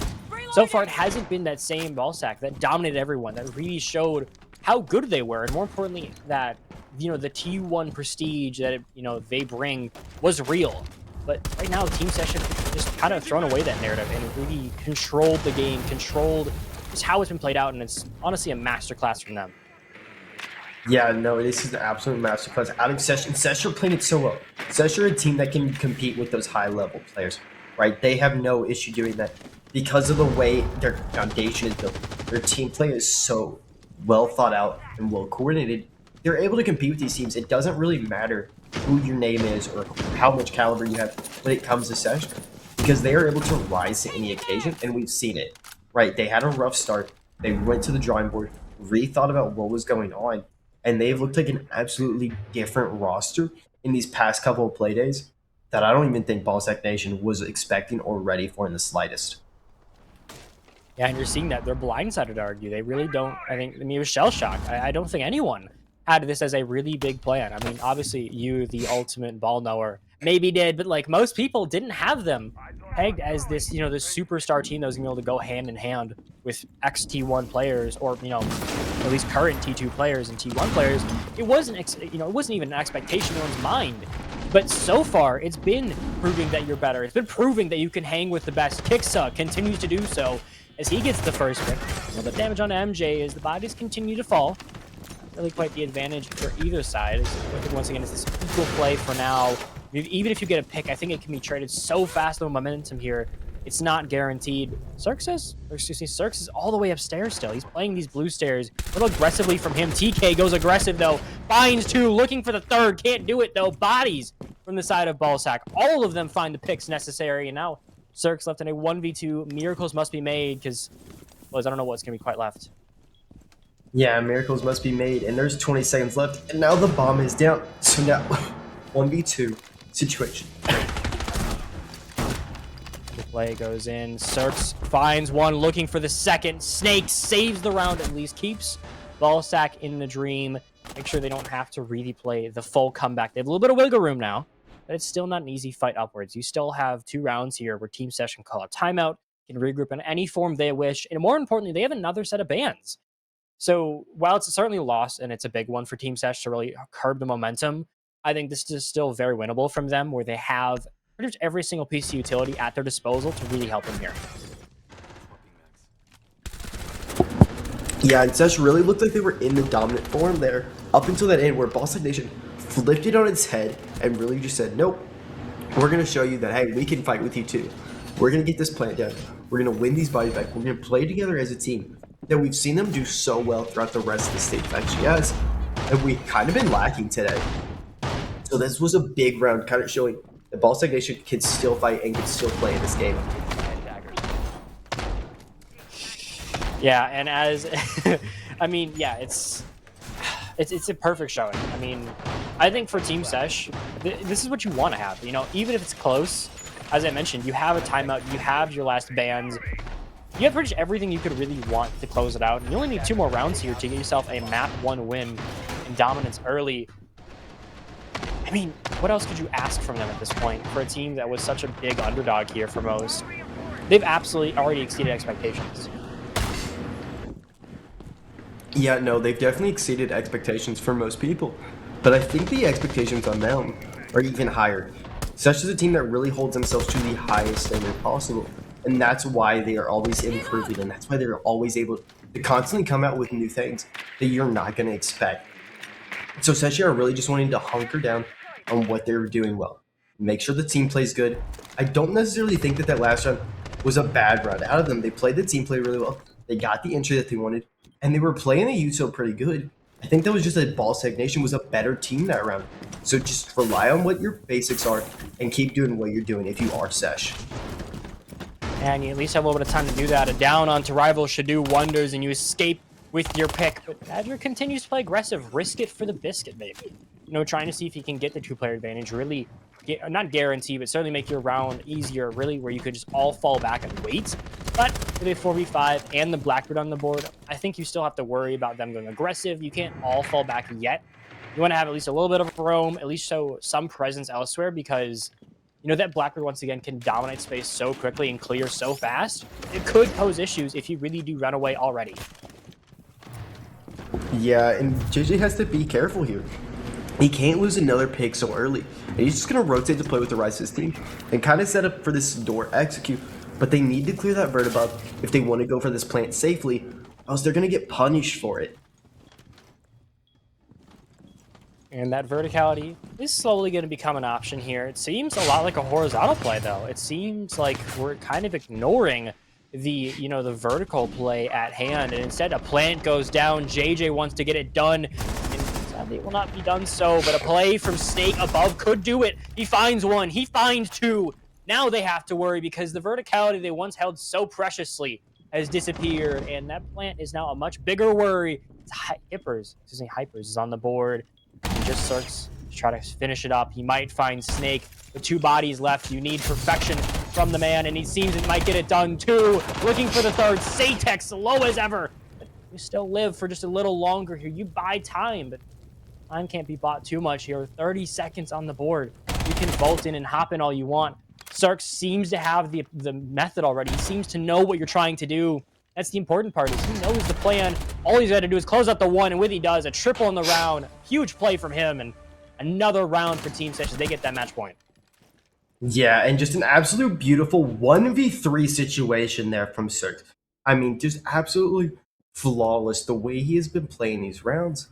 so far, it hasn't been that same BallSac that dominated everyone, that really showed how good they were. And more importantly, that, the T1 prestige that, they bring was real. But right now, TeamSESH just kind of thrown away that narrative and really controlled the game, controlled just how it's been played out. And it's honestly a masterclass from them. Yeah, no, this is an absolute masterclass. Out of Sesh, and Sesh are playing it so well. Sesh are a team that can compete with those high-level players, right? They have no issue doing that because of the way their foundation is built. Their team play is so well thought out and well coordinated. They're able to compete with these teams. It doesn't really matter who your name is or how much caliber you have when it comes to Sesh, because they are able to rise to any occasion, and we've seen it, right? They had a rough start. They went to the drawing board, rethought about what was going on, and they've looked like an absolutely different roster in these past couple of play days that I don't even think BallSac Nation was expecting or ready for in the slightest. Yeah, and you're seeing that. They're blindsided, to argue. They really don't, it was shell-shocked. I don't think anyone had this as a really big plan. I mean, obviously, you, the ultimate ball knower, maybe did, but like most people didn't have them pegged as this, this superstar team that was going to be able to go hand in hand with ex-T1 players or, at least current T2 players and T1 players. It wasn't, it wasn't even an expectation in one's mind. But so far, it's been proving that you're better. It's been proving that you can hang with the best. Kiksa continues to do so as he gets the first pick. The damage on MJ as the bodies continue to fall. Not really quite the advantage for either side. I think once again, it's this equal play for now. Even if you get a pick, I think it can be traded so fast with momentum here. It's not guaranteed. Cirx is all the way upstairs still. He's playing these blue stairs a little aggressively from him. TK goes aggressive, though. Finds two, looking for the third. Can't do it, though. Bodies from the side of BallSac. All of them find the picks necessary. And now Cirx left in a 1v2. Miracles must be made because, well, I don't know what's going to be quite left. Yeah, miracles must be made. And there's 20 seconds left. And now the bomb is down. So now 1v2 situation. Play goes in. Cirx finds one, looking for the second. Snake saves the round, at least keeps BallSac in the dream. Make sure they don't have to really play the full comeback. They have a little bit of wiggle room now, but it's still not an easy fight upwards. You still have 2 rounds here where TeamSESH can call a timeout, can regroup in any form they wish, and more importantly, they have another set of bans. So while it's certainly a loss, and it's a big one for TeamSESH to really curb the momentum, I think this is still very winnable from them, where they have pretty much every single piece of utility at their disposal to really help them here. Yeah, and Sesh really looked like they were in the dominant form there up until that end where BallSac Nation flipped it on its head and really just said, nope, we're going to show you that, hey, we can fight with you too. We're going to get this plant done. We're going to win these bodies back. We're going to play together as a team. That we've seen them do so well throughout the rest of the stage of XGS, and we've kind of been lacking today. So this was a big round, kind of showing that BallSac Nation can still fight and can still play in this game. Yeah, and as I mean, yeah, it's a perfect showing. I mean, I think for TeamSESH, this is what you want to have. Even if it's close, as I mentioned, you have a timeout, you have your last bans, you have pretty much everything you could really want to close it out. And you only need 2 more rounds here to get yourself a map 1 win in dominance early. I mean, what else could you ask from them at this point for a team that was such a big underdog here for most? They've absolutely already exceeded expectations. Yeah, no, they've definitely exceeded expectations for most people. But I think the expectations on them are even higher. Such as a team that really holds themselves to the highest standard possible. And that's why they are always improving, and that's why they're always able to constantly come out with new things that you're not going to expect. So Seshi are really just wanting to hunker down on what they're doing well. Make sure the team plays good. I don't necessarily think that last round was a bad round out of them. They played the team play really well. They got the entry that they wanted, and they were playing the USO pretty good. I think that was just that BallSac Nation was a better team that round. So just rely on what your basics are and keep doing what you're doing if you are Sesh. And you at least have a little bit of time to do that. A down onto Rival should do wonders, and you escape with your pick. But Badger continues to play aggressive. Risk it for the biscuit, maybe. You know, trying to see if he can get the two-player advantage. Really, not guarantee, but certainly make your round easier, really, where you could just all fall back and wait. But with a 4v5 and the Blackbird on the board, I think you still have to worry about them going aggressive. You can't all fall back yet. You want to have at least a little bit of roam, at least show some presence elsewhere, because you know that Blackbird, once again, can dominate space so quickly and clear so fast. It could pose issues if you really do run away already. Yeah, and JJ has to be careful here. He can't lose another pick so early. And he's just going to rotate to play with the rest of his team and kind of set up for this door execute. But they need to clear that vert above if they want to go for this plant safely, else they're going to get punished for it. And that verticality is slowly going to become an option here. It seems a lot like a horizontal play, though. It seems like we're kind of ignoring the, you know, the vertical play at hand. And instead, a plant goes down. JJ wants to get it done. And sadly, it will not be done so. But a play from Snake above could do it. He finds one. He finds two. Now they have to worry because the verticality they once held so preciously has disappeared. And that plant is now a much bigger worry. It's Hypers is on the board. He just starts to try to finish it up. He might find Snake with two bodies left. You need perfection from the man, and he seems it might get it done too. Looking for the third. Satex low as ever. But you still live for just a little longer here. You buy time, but time can't be bought too much here. 30 seconds on the board. You can vault in and hop in all you want. Sark seems to have the method already. He seems to know what you're trying to do. That's the important part, is he knows the plan. All he's got to do is close out the one, and with he does, a triple in the round. Huge play from him, and another round for TeamSESH as they get that match point. Yeah, and just an absolute beautiful 1v3 situation there from Cirque. I mean, just absolutely flawless the way he has been playing these rounds.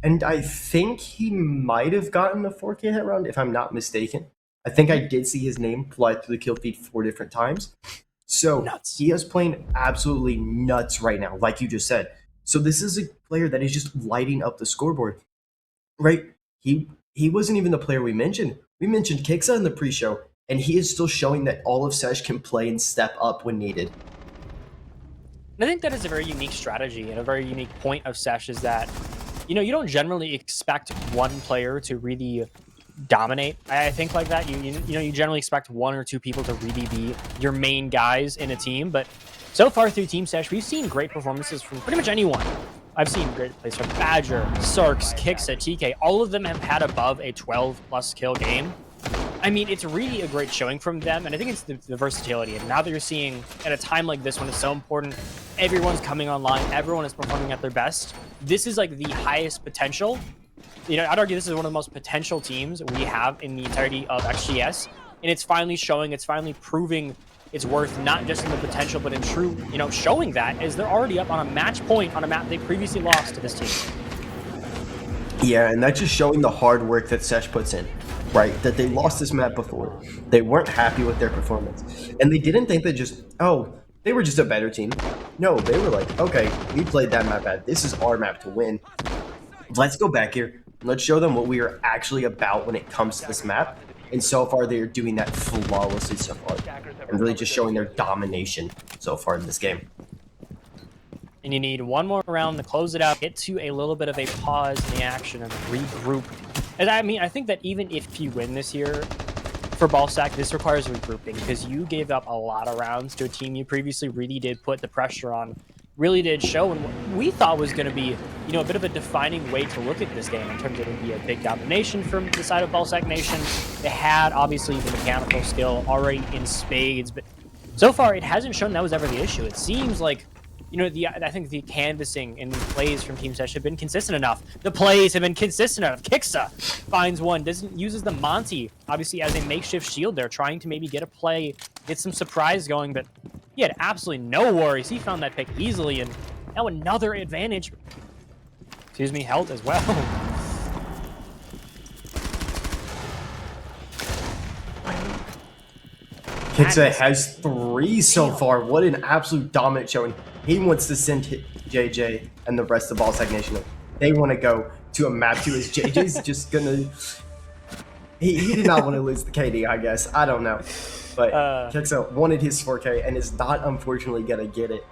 And I think he might have gotten a 4K hit round, if I'm not mistaken. I think I did see his name fly through the kill feed 4 different times. So Nuts. he is playing absolutely nuts right now, like you just said. So this is a player that is just lighting up the scoreboard, right? He wasn't even the player we mentioned. We mentioned Kiksa in the pre-show, and he is still showing that all of Sesh can play and step up when needed. And I think that is a very unique strategy and a very unique point of Sesh is that, you know, you don't generally expect one player to really dominate. I think like that. You generally expect one or two people to really be your main guys in a team, but so far through TeamSESH, we've seen great performances from pretty much anyone. I've seen great plays from Badger, Sarks, Kiksa, TK. All of them have had above a 12+ kill game. I mean, it's really a great showing from them, and I think it's the versatility. And now that you're seeing at a time like this when it's so important, everyone's coming online, everyone is performing at their best. This is like the highest potential. You know, I'd argue this is one of the most potential teams we have in the entirety of XGS, and it's finally showing, it's finally proving its worth, not just in the potential, but in true, you know, showing that as they're already up on a match point on a map they previously lost to this team. Yeah, and that's just showing the hard work that Sesh puts in, right? That they lost this map before. They weren't happy with their performance. And they didn't think that just, oh, they were just a better team. No, they were like, okay, we played that map bad. This is our map to win. Let's go back here. Let's show them what we are actually about when it comes to this map. And so far, they are doing that flawlessly so far. And really just showing their domination so far in this game. And you need one more round to close it out, get to a little bit of a pause in the action and regroup. And I mean, I think that even if you win this year for BallSac, this requires regrouping because you gave up a lot of rounds to a team you previously really did put the pressure on, really did show, and what we thought was going to be, you know, a bit of a defining way to look at this game in terms of it would be a big domination from the side of BallSac Nation. They had obviously the mechanical skill already in spades, but so far it hasn't shown that was ever the issue. It seems like I think the canvassing and the plays from TeamSESH have been consistent enough. The plays have been consistent enough. Kixa finds one, uses the Monty, obviously, as a makeshift shield there, trying to maybe get a play, get some surprise going, but he had absolutely no worries. He found that pick easily, and now another advantage, held as well. Kixa has 3 so far. What an absolute dominant showing. He wants to send JJ and the rest of BallSac Nation. They want to go to a map 2 as JJ's just gonna... He did not want to lose the KD, I guess. I don't know. But Kixa wanted his 4K and is not unfortunately gonna get it.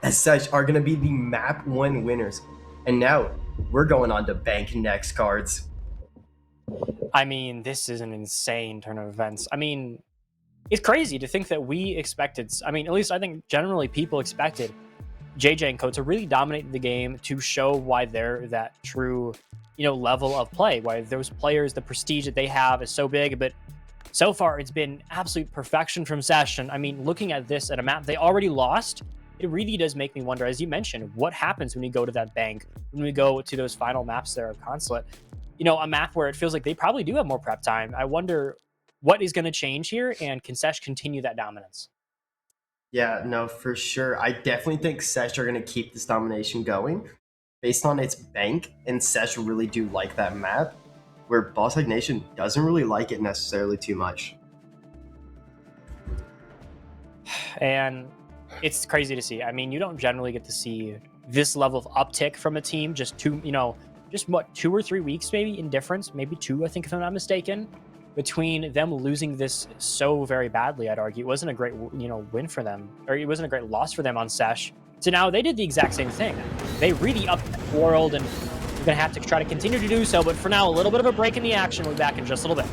As such, are gonna be the map 1 winners. And now we're going on to bank next cards. I mean, this is an insane turn of events. I mean, it's crazy to think that we expected, I mean, at least I think generally people expected JJ and Co to really dominate the game, to show why they're that true, level of play, why those players, the prestige that they have is so big. But so far, it's been absolute perfection from SESH. I mean, looking at this at a map they already lost, it really does make me wonder, as you mentioned, what happens when we go to that bank, when we go to those final maps there of Consulate. A map where it feels like they probably do have more prep time. I wonder what is going to change here, and can SESH continue that dominance? Yeah, no, for sure. I definitely think SESH are going to keep this domination going based on its bank, and SESH really do like that map, where BallSac Nation doesn't really like it necessarily too much. And it's crazy to see. I mean, you don't generally get to see this level of uptick from a team just 2 or 3 weeks maybe in difference, maybe 2, I think, if I'm not mistaken, between them losing this so very badly. I'd argue it wasn't a great win for them, or it wasn't a great loss for them on SESH. So now they did the exact same thing. They really upped the world, and you're gonna have to try to continue to do so. But for now, a little bit of a break in the action. We'll be back in just a little bit.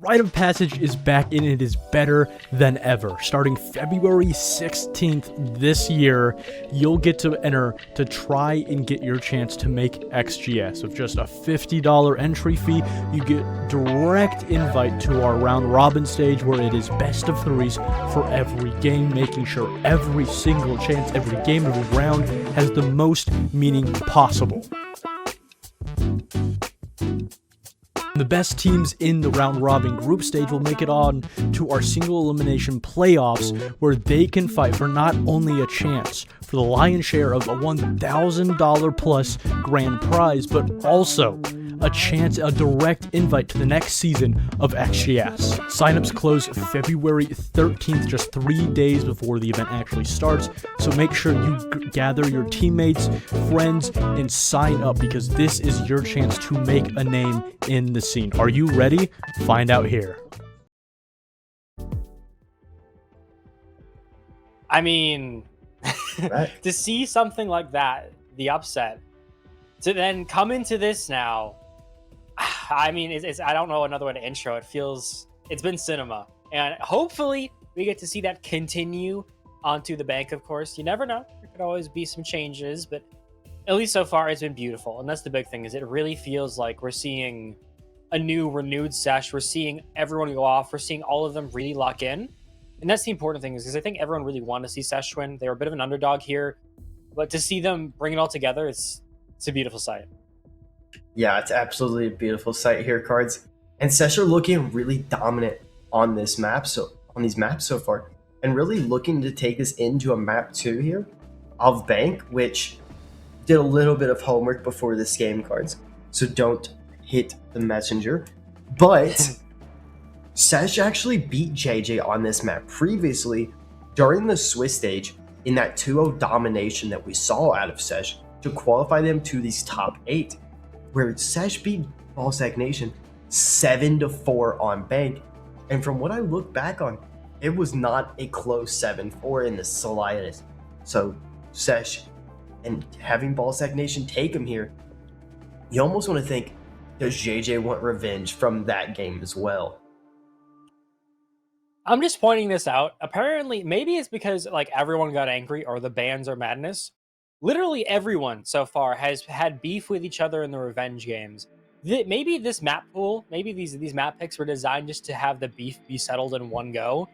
rite of passage is back and it is better than ever. Starting February 16th this year, you'll get to enter to try and get your chance to make XGS. With just a $50 entry fee, you get direct invite to our round robin stage where it is best of threes for every game, making sure every single chance, every game, every round has the most meaning possible. The best teams in the round robin group stage will make it on to our single elimination playoffs where they can fight for not only a chance for the lion's share of a $1,000 plus grand prize, but also a chance, a direct invite to the next season of XGS. Signups close February 13th, just 3 days before the event actually starts, so make sure you gather your teammates, friends, and sign up because this is your chance to make a name in the scene. Are you ready? Find out here. I mean, Right. to see something like that, the upset, to then come into this now, I mean, it's I don't know another way to intro. It's been cinema, and hopefully we get to see that continue onto the bank. Of course, you never know. There could always be some changes, but at least so far it's been beautiful, and that's the big thing. Is it really feels like we're seeing a new renewed sesh. We're seeing everyone go off. We're seeing all of them really lock in, and that's the important thing. Is because I think everyone really wanted to see sesh win. They were a bit of an underdog here, but to see them bring it all together, it's a beautiful sight. Yeah, it's absolutely a beautiful sight here, Cards. And Sesh are looking really dominant on this map, on these maps so far, and really looking to take this into a map 2 here of Bank, which did a little bit of homework before this game, Cards. So don't hit the messenger. But Sesh actually beat JJ on this map previously during the Swiss stage in that 2-0 domination that we saw out of Sesh to qualify them to these top 8. Where Sesh beat BallSac Nation 7-4 on Bank, and from what I look back on, it was not a close 7-4 in the slightest. So Sesh and having BallSac Nation take him here, you almost want to think, does JJ want revenge from that game as well? I'm just pointing this out. Apparently, maybe it's because like everyone got angry or the bans are madness. Literally everyone so far has had beef with each other in the revenge games. Maybe this map pool, maybe these map picks were designed just to have the beef be settled in one go.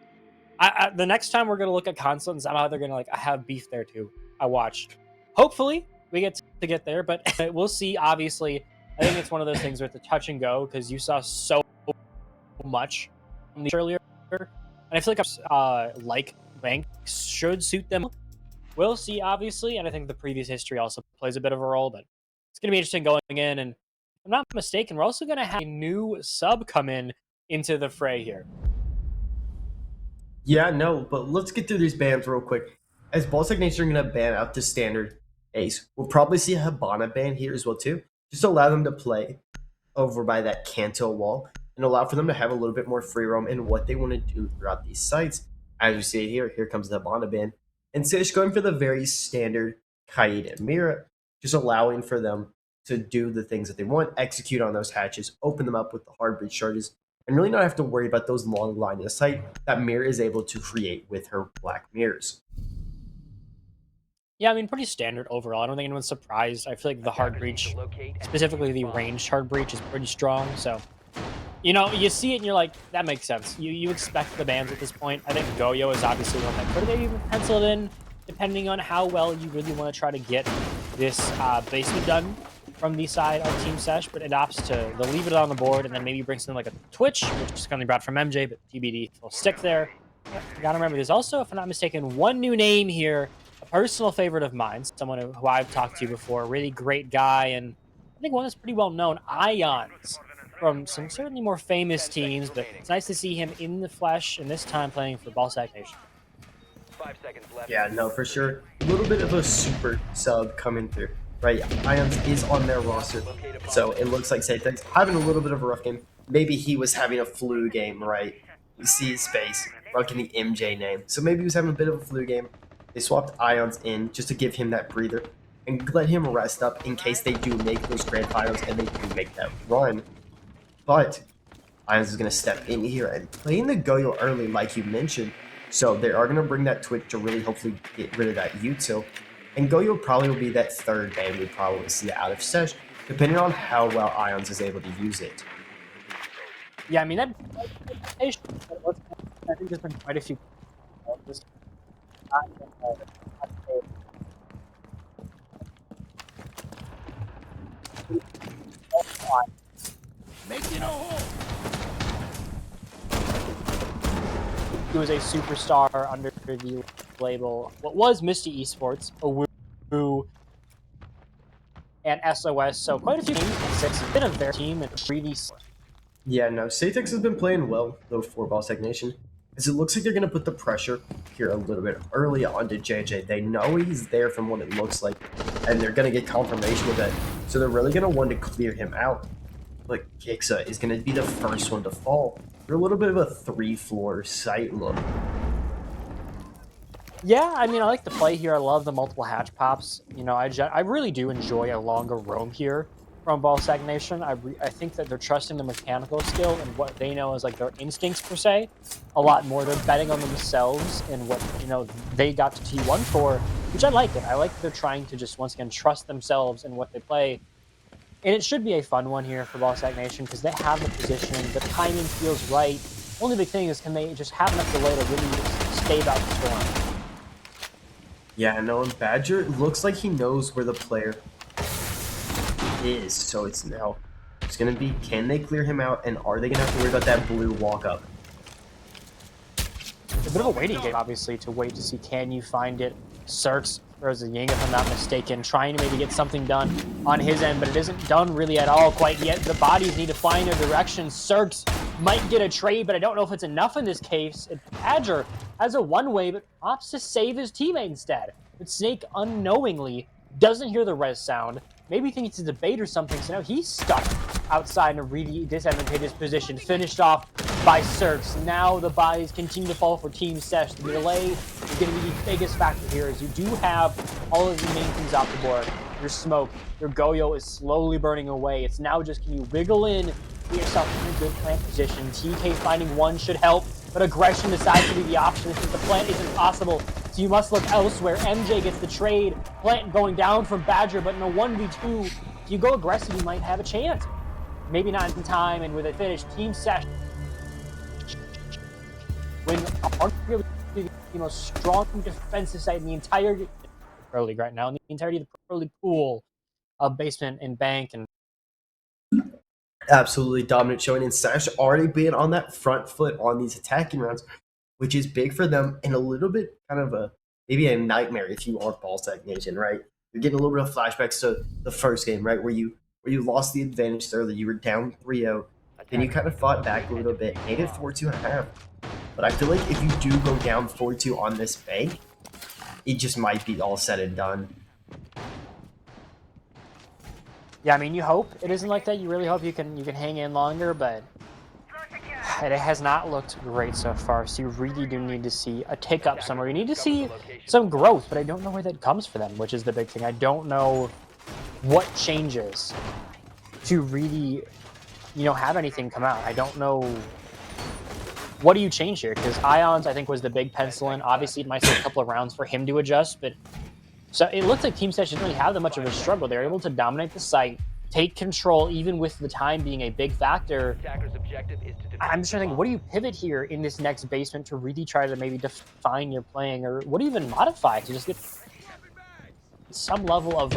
The next time we're gonna look at console and somehow they're gonna I have beef there too. I watched. Hopefully we get to get there, but we'll see. Obviously, I think it's one of those things where it's a touch and go because you saw so much from the earlier, and I feel like Bank should suit them. We'll see, obviously, and I think the previous history also plays a bit of a role, but it's going to be interesting going in, and if I'm not mistaken, we're also going to have a new sub come into the fray here. Yeah, no, but let's get through these bans real quick. As BallSac Nation are going to ban out the standard ace, we'll probably see a Habana ban here as well, too. Just to allow them to play over by that Kanto wall and allow for them to have a little bit more free roam in what they want to do throughout these sites. As you see here comes the Habana ban. And Sesh going for the very standard Kaid and Mira, just allowing for them to do the things that they want, execute on those hatches, open them up with the hard breach charges, and really not have to worry about those long lines of sight that Mira is able to create with her black mirrors. Yeah, I mean, pretty standard overall. I don't think anyone's surprised. I feel like the hard breach, specifically the ranged hard breach, is pretty strong. So, you see it and you're like, that makes sense. You expect the bans at this point. I think Goyo is obviously one that could have maybe penciled in, depending on how well you really want to try to get this basement done from the side of TeamSESH, but it opts to leave it on the board and then maybe bring something like a Twitch, which is currently brought from MJ, but TBD will stick there. You gotta remember, there's also, if I'm not mistaken, one new name here, a personal favorite of mine, someone who I've talked to before, a really great guy, and I think one that's pretty well known, Ions, from some certainly more famous teams, but it's nice to see him in the flesh, and this time playing for BallSac Nation. 5 seconds left. Yeah, no, for sure. A little bit of a super sub coming through, right? Ions is on their roster, so it looks like Saytek's having a little bit of a rough game. Maybe he was having a flu game, right? You see his face, rocking the MJ name. So maybe he was having a bit of a flu game. They swapped Ions in just to give him that breather and let him rest up in case they do make those grand finals and they do make that run. But Ions is going to step in here and playing the Goyo early, like you mentioned. So they are going to bring that Twitch to really hopefully get rid of that util. And Goyo probably will be that third ban we probably see out of Sesh, depending on how well Ions is able to use it. Yeah, I mean, that. I think there's been quite a few. He was a superstar under the label. What was Misty Esports, Awoo, and SOS. So quite a few games. Six has been a very team and really. Yeah, no, Satex has been playing well, though, for BallSac Nation, as it looks like they're going to put the pressure here a little bit early onto JJ. They know he's there from what it looks like, and they're going to get confirmation of that. So they're really going to want to clear him out. But Kixa is going to be the first one to fall. They're a little bit of a 3-floor site look. Yeah, I mean, I like the play here. I love the multiple hatch pops. You know, I really do enjoy a longer roam here from BallSac Nation. I think that they're trusting the mechanical skill and what they know is like their instincts per se a lot more. They're betting on themselves and what, you know, they got to T1 for, which I like it. I like that they're trying to just once again trust themselves and what they play. And it should be a fun one here for BallSac Nation because they have the position, the timing feels right. Only big thing is, can they just have enough delay to really stave out the storm? Yeah, no, and Badger looks like he knows where the player is, so it's now it's going to be, can they clear him out, and are they going to have to worry about that blue walk-up? A bit of a waiting game, obviously, to wait to see, can you find it? Cirques, or is it Ying, if I'm not mistaken, trying to maybe get something done on his end, but it isn't done really at all quite yet. The bodies need to fly in their direction. Cirques might get a trade, but I don't know if it's enough in this case. Badger has a one-way, but opts to save his teammate instead. But Snake unknowingly doesn't hear the res sound. Maybe thinks it's a bait or something, so now he's stuck outside in a really disadvantageous position, finished off by Cirques. Now the bodies continue to fall for TeamSESH. The delay is going to be the biggest factor here, as you do have all of the main things off the board. Your smoke, your Goyo is slowly burning away. It's now just, can you wiggle in, get yourself in a good plant position. TK finding one should help, but aggression decides to be the option since the plant isn't possible. So you must look elsewhere. MJ gets the trade. Plant going down from Badger, but in a 1v2, if you go aggressive, you might have a chance. Maybe not in time, and with a finish, TeamSESH when arguably the most strong defensive side in the entire Pro League right now, in the entirety of the Pro League pool of basement and bank and Absolutely dominant showing, and Sesh already being on that front foot on these attacking rounds, which is big for them, and a little bit kind of a maybe a nightmare if you are BallSac Nation, right? You're getting a little bit of flashbacks to the first game, right, where you lost the advantage early, you were down 3-0, then you kind of fought back a little bit, made it 4-2 and a half. But I feel like if you do go down 4-2 on this bank, it just might be all said and done. yeah, I mean, you hope it isn't like that. You really hope you can hang in longer, but it has not looked great so far. So you really do need to see a tick up somewhere. You need to see some growth, but I don't know where that comes for them, which is the big thing. I don't know what changes to really, you know, have anything come out. I don't know. What do you change here? Because Ions, I think, was the big pencil in. Obviously, it might take a couple of rounds for him to adjust, but so it looks like TeamSESH didn't really have that much of a struggle. They're able to dominate the site, take control, even with the time being a big factor. I'm just trying to think, what do you pivot here in this next basement to really try to maybe define your playing, or what do you even modify to just get some level of...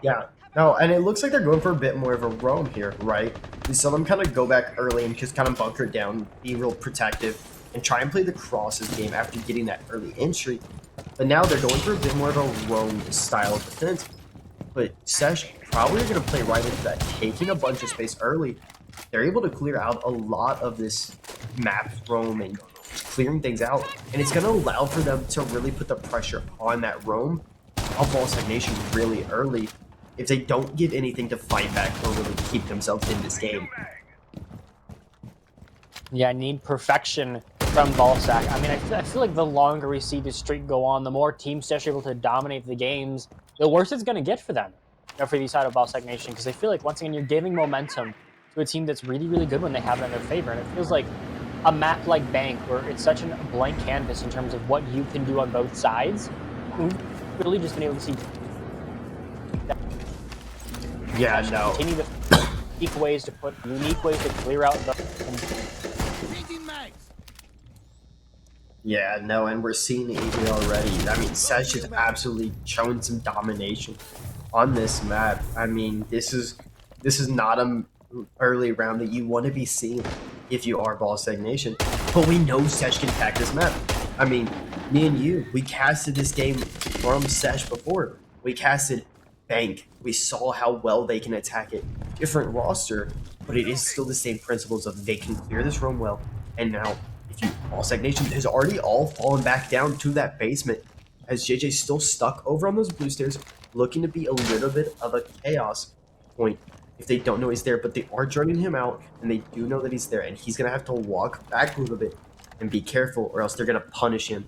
Yeah, no, and it looks like they're going for a bit more of a roam here, right? We saw them kind of go back early and just kind of bunker down, be real protective, and try and play the crosses game after getting that early entry. But now they're going for a bit more of a roam style of defense. But Sesh probably are going to play right into that, taking a bunch of space early. They're able to clear out a lot of this map roam and clearing things out. And it's going to allow for them to really put the pressure on that roam of BallSac Nation really early if they don't give anything to fight back or really keep themselves in this game. Yeah, I need perfection from BallSac. I mean, I feel like the longer we see this streak go on, the more TeamSESH are able to dominate the games, the worse it's going to get for them, you know, for the side of BallSac Nation, because I feel like, once again, you're giving momentum to a team that's really, really good when they have it in their favor. And it feels like a map like Bank, where it's such a blank canvas in terms of what you can do on both sides. We've really just been able to see Yeah, no. continue to unique ways to clear out the. Yeah, no, and we're seeing it even already. I mean, Sesh is absolutely showing some domination on this map. I mean, this is not a early round that you want to be seeing if you are BallSac Nation. But we know Sesh can attack this map. I mean, me and you, we casted this game from Sesh before. We casted Bank. We saw how well they can attack it. Different roster, but it is still the same principles of they can clear this room well. And now, if you BallSac Nation has already all fallen back down to that basement, as JJ's still stuck over on those blue stairs, looking to be a little bit of a chaos point if they don't know he's there, but they are joining him out, and they do know that he's there, and he's going to have to walk back a little bit and be careful, or else they're going to punish him,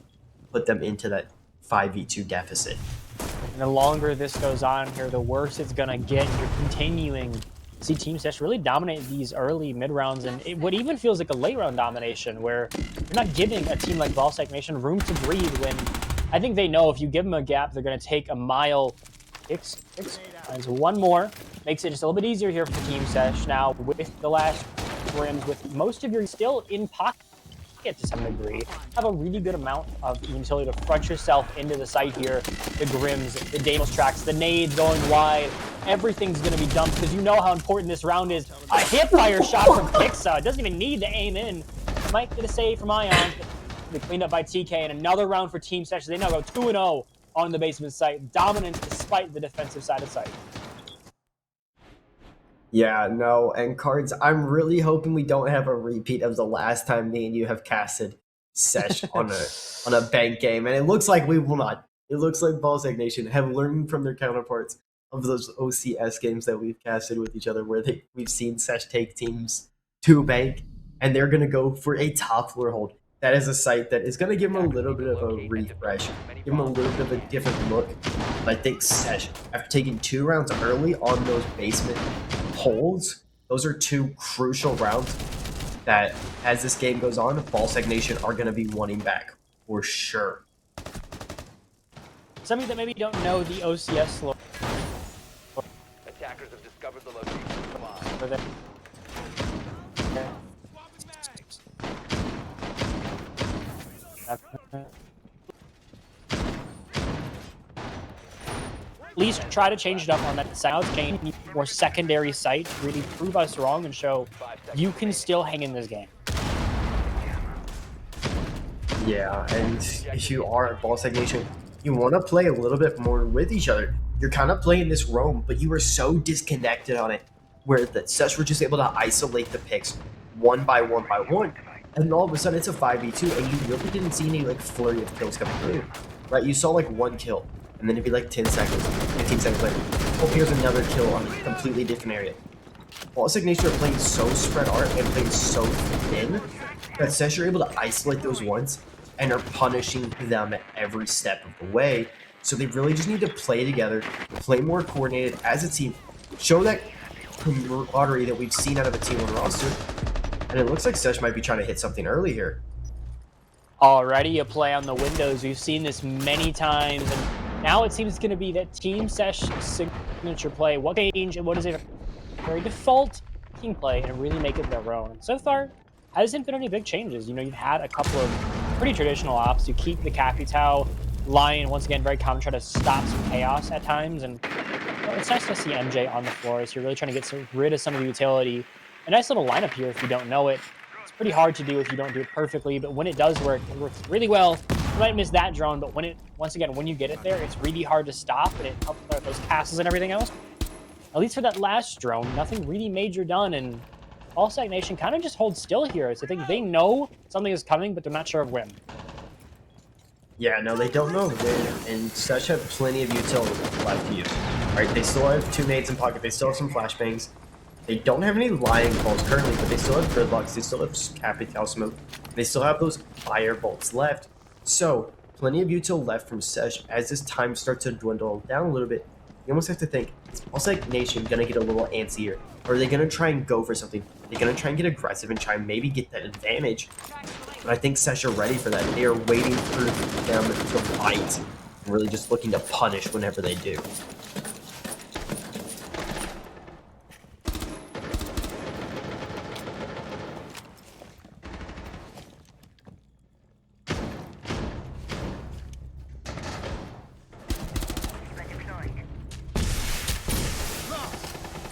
put them into that 5v2 deficit. And the longer this goes on here, the worse it's going to get. You're continuing to see TeamSESH really dominate these early mid rounds, and what even feels like a late round domination, where you're not giving a team like BallSac Nation room to breathe, when I think they know if you give them a gap, they're going to take a mile. As one more makes it just a little bit easier here for TeamSESH now with the last rims, with most of your still in pocket to some degree. Have a really good amount of utility to front yourself into the site here. The Grims, the Damos tracks, the nades going wide. Everything's going to be dumped because you know how important this round is. A hip-fire shot from Pixa. It doesn't even need to aim in. Might get a save from Ions, but cleaned up by TK. And another round for TeamSESH. They now go 2-0 on the basement site. Dominance despite the defensive side of site. Yeah, no, and Cards, I'm really hoping we don't have a repeat of the last time me and you have casted Sesh on a Bank game, and it looks like we will not. It looks like BallSac Nation have learned from their counterparts of those OCS games that we've casted with each other, where we've seen Sesh take teams to Bank, and they're going to go for a top floor hold. That is a site that is going to give them a little bit of a refresh, give them a little bit of a different look. But I think Sesh, after taking 2 rounds early on those basement holds, those are 2 crucial rounds that, as this game goes on, BallSac Nation are going to be wanting back for sure. Some of you that maybe don't know the OCS lore. Attackers have discovered the location. Come on. At least try to change it up on that south chain or secondary site to really prove us wrong and show you can still hang in this game. Yeah, and if you are at BallSac Nation, you want to play a little bit more with each other. You're kind of playing this roam, but you were so disconnected on it, where the Sesh were just able to isolate the picks one by one by one. And all of a sudden, it's a 5v2, and you really didn't see any like flurry of kills coming through, right? You saw like 1 kill, and then it'd be like 10 seconds, 15 seconds later. Oh, here's another kill on a completely different area. BallSac Nation are playing so spread art and playing so thin that Sesh are able to isolate those ones and are punishing them at every step of the way. So they really just need to play together, play more coordinated as a team, show that camaraderie that we've seen out of a team on roster. And it looks like Sesh might be trying to hit something early here. Already a play on the windows. We've seen this many times, and now it seems going to be that TeamSESH signature play. What change and what is a very default team play and really make it their own. So far, hasn't been any big changes. You know, you've had a couple of pretty traditional ops. You keep the Capitao, Lion, once again, very common, try to stop some chaos at times. And you know, it's nice to see MJ on the floor. So you're really trying to get rid of some of the utility. A nice little lineup here if you don't know it. It's pretty hard to do if you don't do it perfectly, but when it does work, it works really well. You might miss that drone, but when you get it there, it's really hard to stop, and it helps with those passes and everything else. At least for that last drone, nothing really major done, and BallSac Nation kind of just holds still here. So I think they know something is coming, but they're not sure of when. Yeah, no, they don't know when, and Sesh have plenty of utility left to use. Right, they still have 2 nades in pocket, they still have some flashbangs. They don't have any lying balls currently, but they still have gridlocks, they still have Capitao smoke, they still have those fire bolts left. So, plenty of util left from Sesh as this time starts to dwindle down a little bit. You almost have to think, is BallSac Nation gonna get a little antsier? Or are they gonna try and go for something? They're gonna try and get aggressive and try and maybe get that advantage. But I think SESH are ready for that. They are waiting for them to bite and really just looking to punish whenever they do.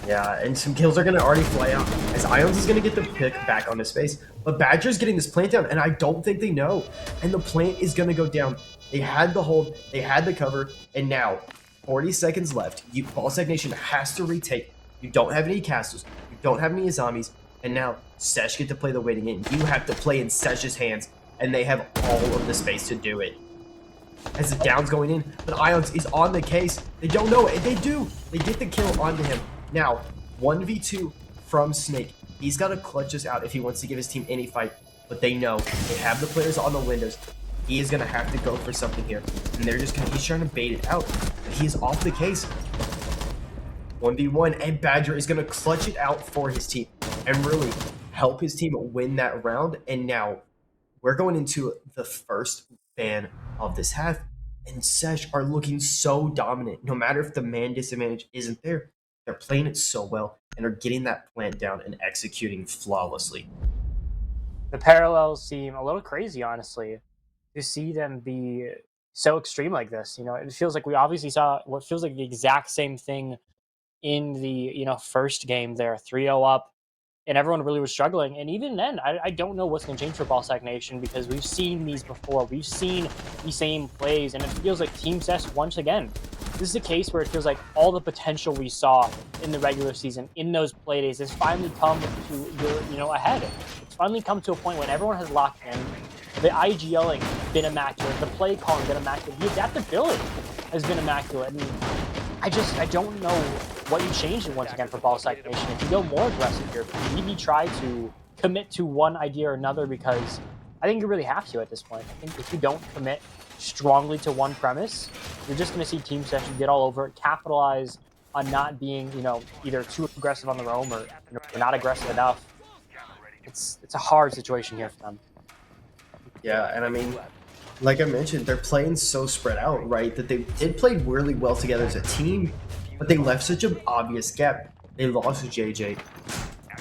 Yeah, and some kills are going to already fly out, as Ions is going to get the pick back on his face. But Badger's getting this plant down, and I don't think they know. And the plant is going to go down. They had the hold, they had the cover, and now, 40 seconds left. BallSac Nation has to retake. You don't have any castles, you don't have any zombies, and now SESH get to play the waiting game. You have to play in SESH's hands, and they have all of the space to do it. As the down's going in, but Ions is on the case. They don't know it, and they do. They get the kill onto him. Now, 1v2 from Snake. He's got to clutch this out if he wants to give his team any fight. But they know they have the players on the windows. He is going to have to go for something here. And they're just he's trying to bait it out. But he is off the case. 1v1, and Badger is going to clutch it out for his team and really help his team win that round. And now we're going into the first ban of this half. And SESH are looking so dominant. No matter if the man disadvantage isn't there, they're playing it so well and are getting that plant down and executing flawlessly. The parallels seem a little crazy, honestly, to see them be so extreme like this. You know, it feels like we obviously saw what feels like the exact same thing in the, first game there, 3-0 up, and everyone really was struggling. And even then, I don't know what's going to change for BallSac Nation, because we've seen these before. We've seen the same plays, and it feels like TeamSESH once again. This is a case where it feels like all the potential we saw in the regular season, in those play days, has finally come to ahead. It's finally come to a point when everyone has locked in. The IGLing been immaculate. The play calling been immaculate. The adaptability has been immaculate. And I don't know what you changed it once again for BallSac Nation. If you go more aggressive here, maybe try to commit to one idea or another, because I think you really have to at this point. I think if you don't commit strongly to one premise, you're just going to see TeamSESH get all over it, capitalize on not being, either too aggressive on the roam or not aggressive enough. It's a hard situation here for them. Yeah, and I mean, like I mentioned, they're playing so spread out, right, that they did play really well together as a team, but they left such an obvious gap. They lost to JJ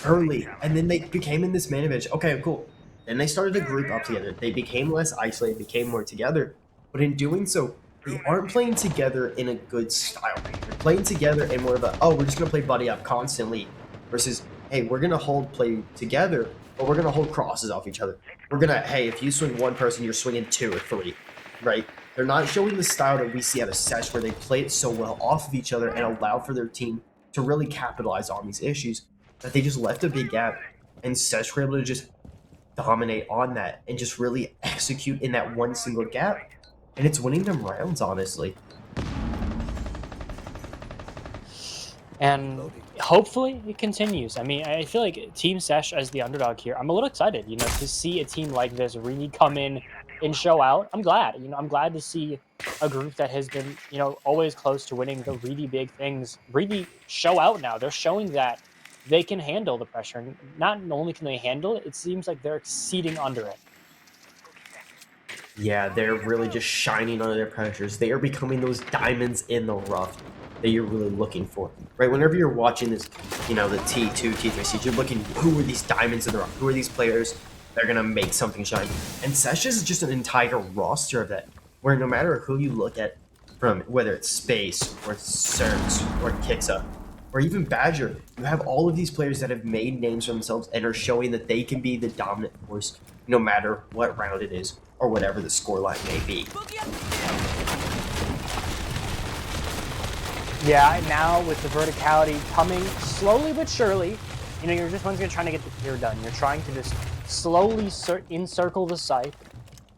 early, and then they became in this man advantage. Okay, cool. Then they started to group up together. They became less isolated, became more together. But in doing so, they aren't playing together in a good style. They're playing together in more of a, we're just going to play buddy up constantly, versus, hey, we're going to play together, but we're going to hold crosses off each other. We're going to, hey, if you swing one person, you're swinging 2 or 3, right? They're not showing the style that we see out of SESH, where they play it so well off of each other and allow for their team to really capitalize on these issues, that they just left a big gap, and SESH were able to just dominate on that and just really execute in that one single gap. And it's winning them rounds, honestly. And hopefully it continues. I mean, I feel like TeamSESH as the underdog here, I'm a little excited, to see a team like this really come in and show out. I'm glad, I'm glad to see a group that has been, always close to winning the really big things really show out now. They're showing that they can handle the pressure. And not only can they handle it, it seems like they're exceeding under it. Yeah, they're really just shining under their pressures. They are becoming those diamonds in the rough that you're really looking for, right? Whenever you're watching this, the T2, T3 seeds, you're looking, who are these diamonds in the rough? Who are these players that are going to make something shine? And SESH is just an entire roster of that, where no matter who you look at, from whether it's Space or Cerns or Kixa or even Badger, you have all of these players that have made names for themselves and are showing that they can be the dominant force no matter what round it is or whatever the scoreline may be. Yeah, and now with the verticality coming slowly but surely, you're just once again trying to get the clear done. You're trying to just slowly encircle the site.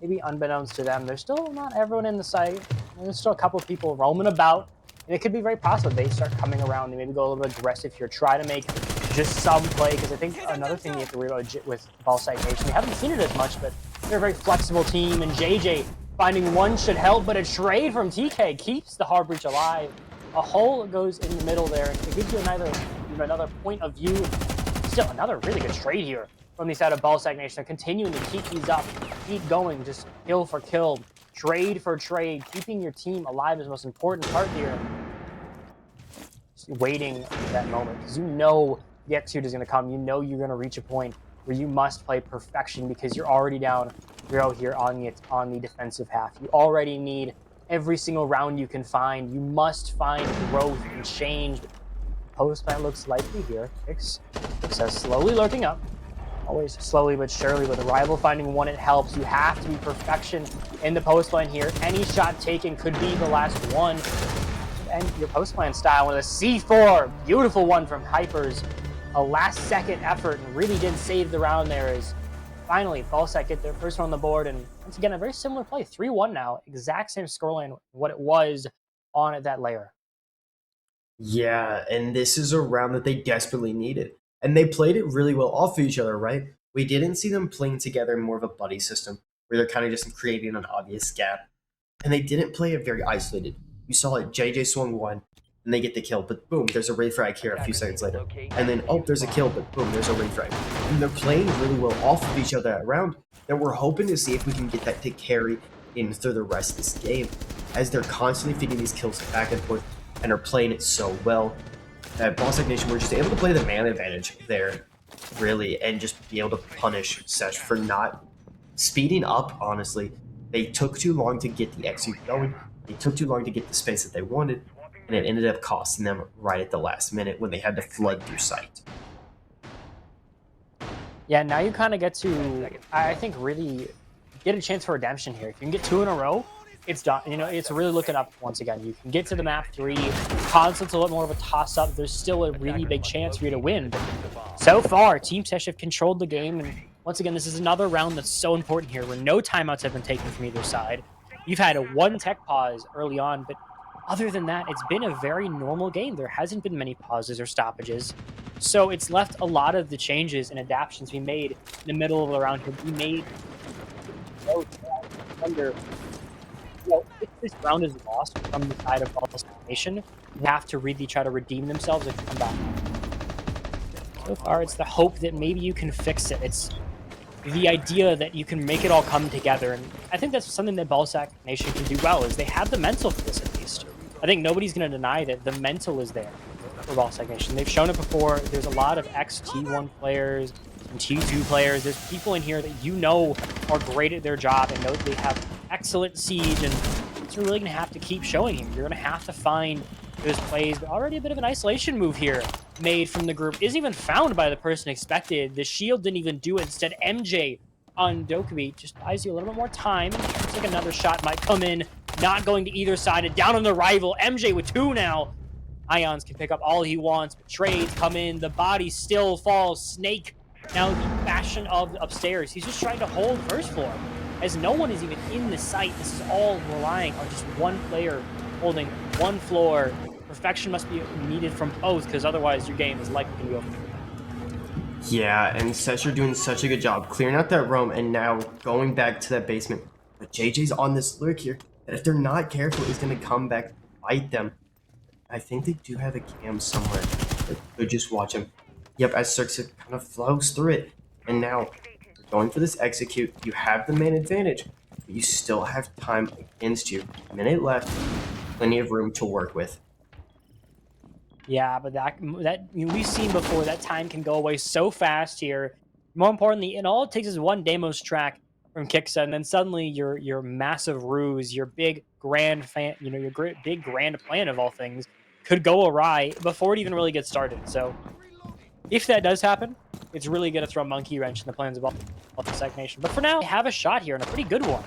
Maybe unbeknownst to them, there's still not everyone in the site. There's still a couple of people roaming about. And it could be very possible they start coming around and maybe go a little bit aggressive here, try to make just some play. Because I think another thing you have to worry about with BallSac Nation, we haven't seen it as much, but they're a very flexible team. And JJ finding one should help, but a trade from TK keeps the hard breach alive. A hole goes in the middle there. It gives you another point of view. Still another really good trade here from the side of BallSac Nation. They're continuing to keep these up, keep going, just kill for kill, trade for trade. Keeping your team alive is the most important part here. Just waiting for that moment, because you know the execute is going to come. You know you're going to reach a point where you must play perfection because you're already down 0 here on the defensive half. You already need every single round you can find. You must find growth and change. Post plant looks likely here. XGS slowly lurking up. Always slowly but surely, with the rival finding one, it helps. You have to be perfection in the post plant here. Any shot taken could be the last one. And your post plant style with a C4. Beautiful one from Hypers. A last second effort and really did save the round there as finally BallSac get their first one on the board. And once again, a very similar play. 3-1 now. Exact same scoreline what it was on that layer. Yeah, and this is a round that they desperately needed. And they played it really well off of each other, right? We didn't see them playing together in more of a buddy system where they're kind of just creating an obvious gap. And they didn't play it very isolated. You saw like JJ swung one, and they get the kill, but boom, there's a raid frag here a few seconds later. And then, oh, there's a kill, but boom, there's a raid frag. And they're playing really well off of each other that round, that we're hoping to see if we can get that to carry in through the rest of this game, as they're constantly feeding these kills back and forth, and are playing it so well. At BallSac Nation, we're just able to play the man advantage there, really, and just be able to punish Sesh for not speeding up, honestly. They took too long to get the execute going. They took too long to get the space that they wanted, and it ended up costing them right at the last minute when they had to flood through site. Yeah, now you kind of get to, I think, really get a chance for redemption here. If you can get 2 in a row, it's done. You know, it's really looking up once again. You can get to the map 3. Console's a little more of a toss-up. There's still a really big chance for you to win. But so far, TeamSESH have controlled the game. And once again, this is another round that's so important here where no timeouts have been taken from either side. You've had a 1 tech pause early on, but other than that, it's been a very normal game. There hasn't been many pauses or stoppages. So it's left a lot of the changes and adaptations to be made in the middle of the round here. We made under. Well, if this round is lost from the side of BallSac Nation, they have to really try to redeem themselves and come back. So far, it's the hope that maybe you can fix it. It's the idea that you can make it all come together. And I think that's something that BallSac Nation can do well, is they have the mental for this at least. I think nobody's going to deny that the mental is there for BallSac Nation. They've shown it before. There's a lot of ex-T1 players and T2 players. There's people in here that you know are great at their job and know that they have excellent siege, and it's really going to have to keep showing him. You're going to have to find those plays, but already a bit of an isolation move here made from the group. Isn't even found by the person expected. The shield didn't even do it. Instead, MJ on Dokubi just buys you a little bit more time. Looks like another shot might come in, not going to either side, and down on the rival. MJ with 2 now. Ions can pick up all he wants, but trades come in. The body still falls. Snake now the fashion of upstairs. He's just trying to hold first floor, as no one is even in the site. This is all relying on just one player holding one floor. Perfection must be needed from both, because otherwise your game is likely to be over. Yeah, and Sesh are doing such a good job clearing out that roam and now going back to that basement. But JJ's on this lurk here that if they're not careful is going to come back and bite them. I think they do have a cam somewhere. They could just watch him. Yep, as Cirque kind of flows through it. And now, going for this execute, you have the main advantage, but you still have time against you. A minute left, plenty of room to work with. Yeah, but that we've seen before, that time can go away so fast here. More importantly, and all it takes is one Deimos track from Kiksa, and then suddenly your massive ruse, your big grand fan, your big grand plan of all things could go awry before it even really gets started. So if that does happen, it's really going to throw a monkey wrench in the plans of BallSac Nation. But for now, they have a shot here, and a pretty good one,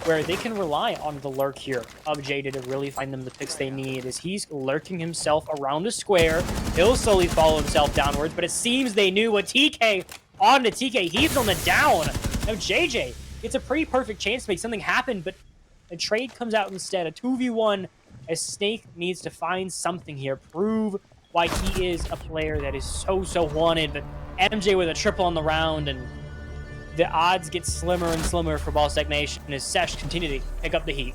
where they can rely on the lurk here of Jada to really find them the picks they need, as he's lurking himself around the square. He'll slowly follow himself downwards, but it seems they knew what TK on to TK. He's on the down. Now JJ, it's a pretty perfect chance to make something happen, but a trade comes out instead. A 2v1, as Snake needs to find something here, prove why he is a player that is so wanted. But MJ with a triple on the round, and the odds get slimmer and slimmer for BallSac Nation as Sesh continue to pick up the heat.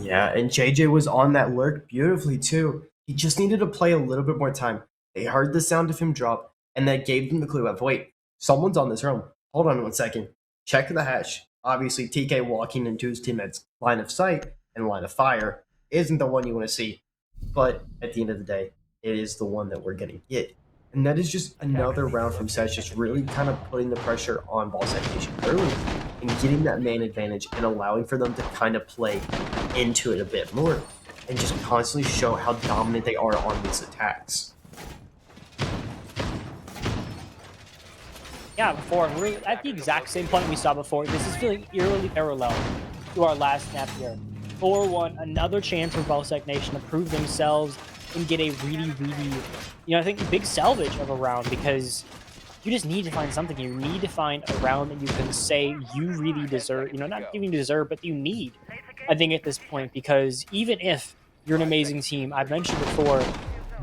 Yeah, and JJ was on that lurk beautifully too. He just needed to play a little bit more time. They heard the sound of him drop, and that gave them the clue of, wait, someone's on this room. Hold on 1 second. Check the hash. Obviously, TK walking into his teammate's line of sight and line of fire isn't the one you want to see. But at the end of the day, it is the one that we're going to get. And that is just another round from Sesh, just really kind of putting the pressure on BallSac Nation early and getting that main advantage and allowing for them to kind of play into it a bit more and just constantly show how dominant they are on these attacks. Yeah, before we're at the exact same point we saw before. This is feeling eerily parallel to our last snap here. 4-1, another chance for BallSac Nation to prove themselves and get a really, I think big salvage of a round, because you just need to find something. You need to find a round that you can say you really deserve, not even deserve, but you need, I think, at this point, because even if you're an amazing team, I've mentioned before,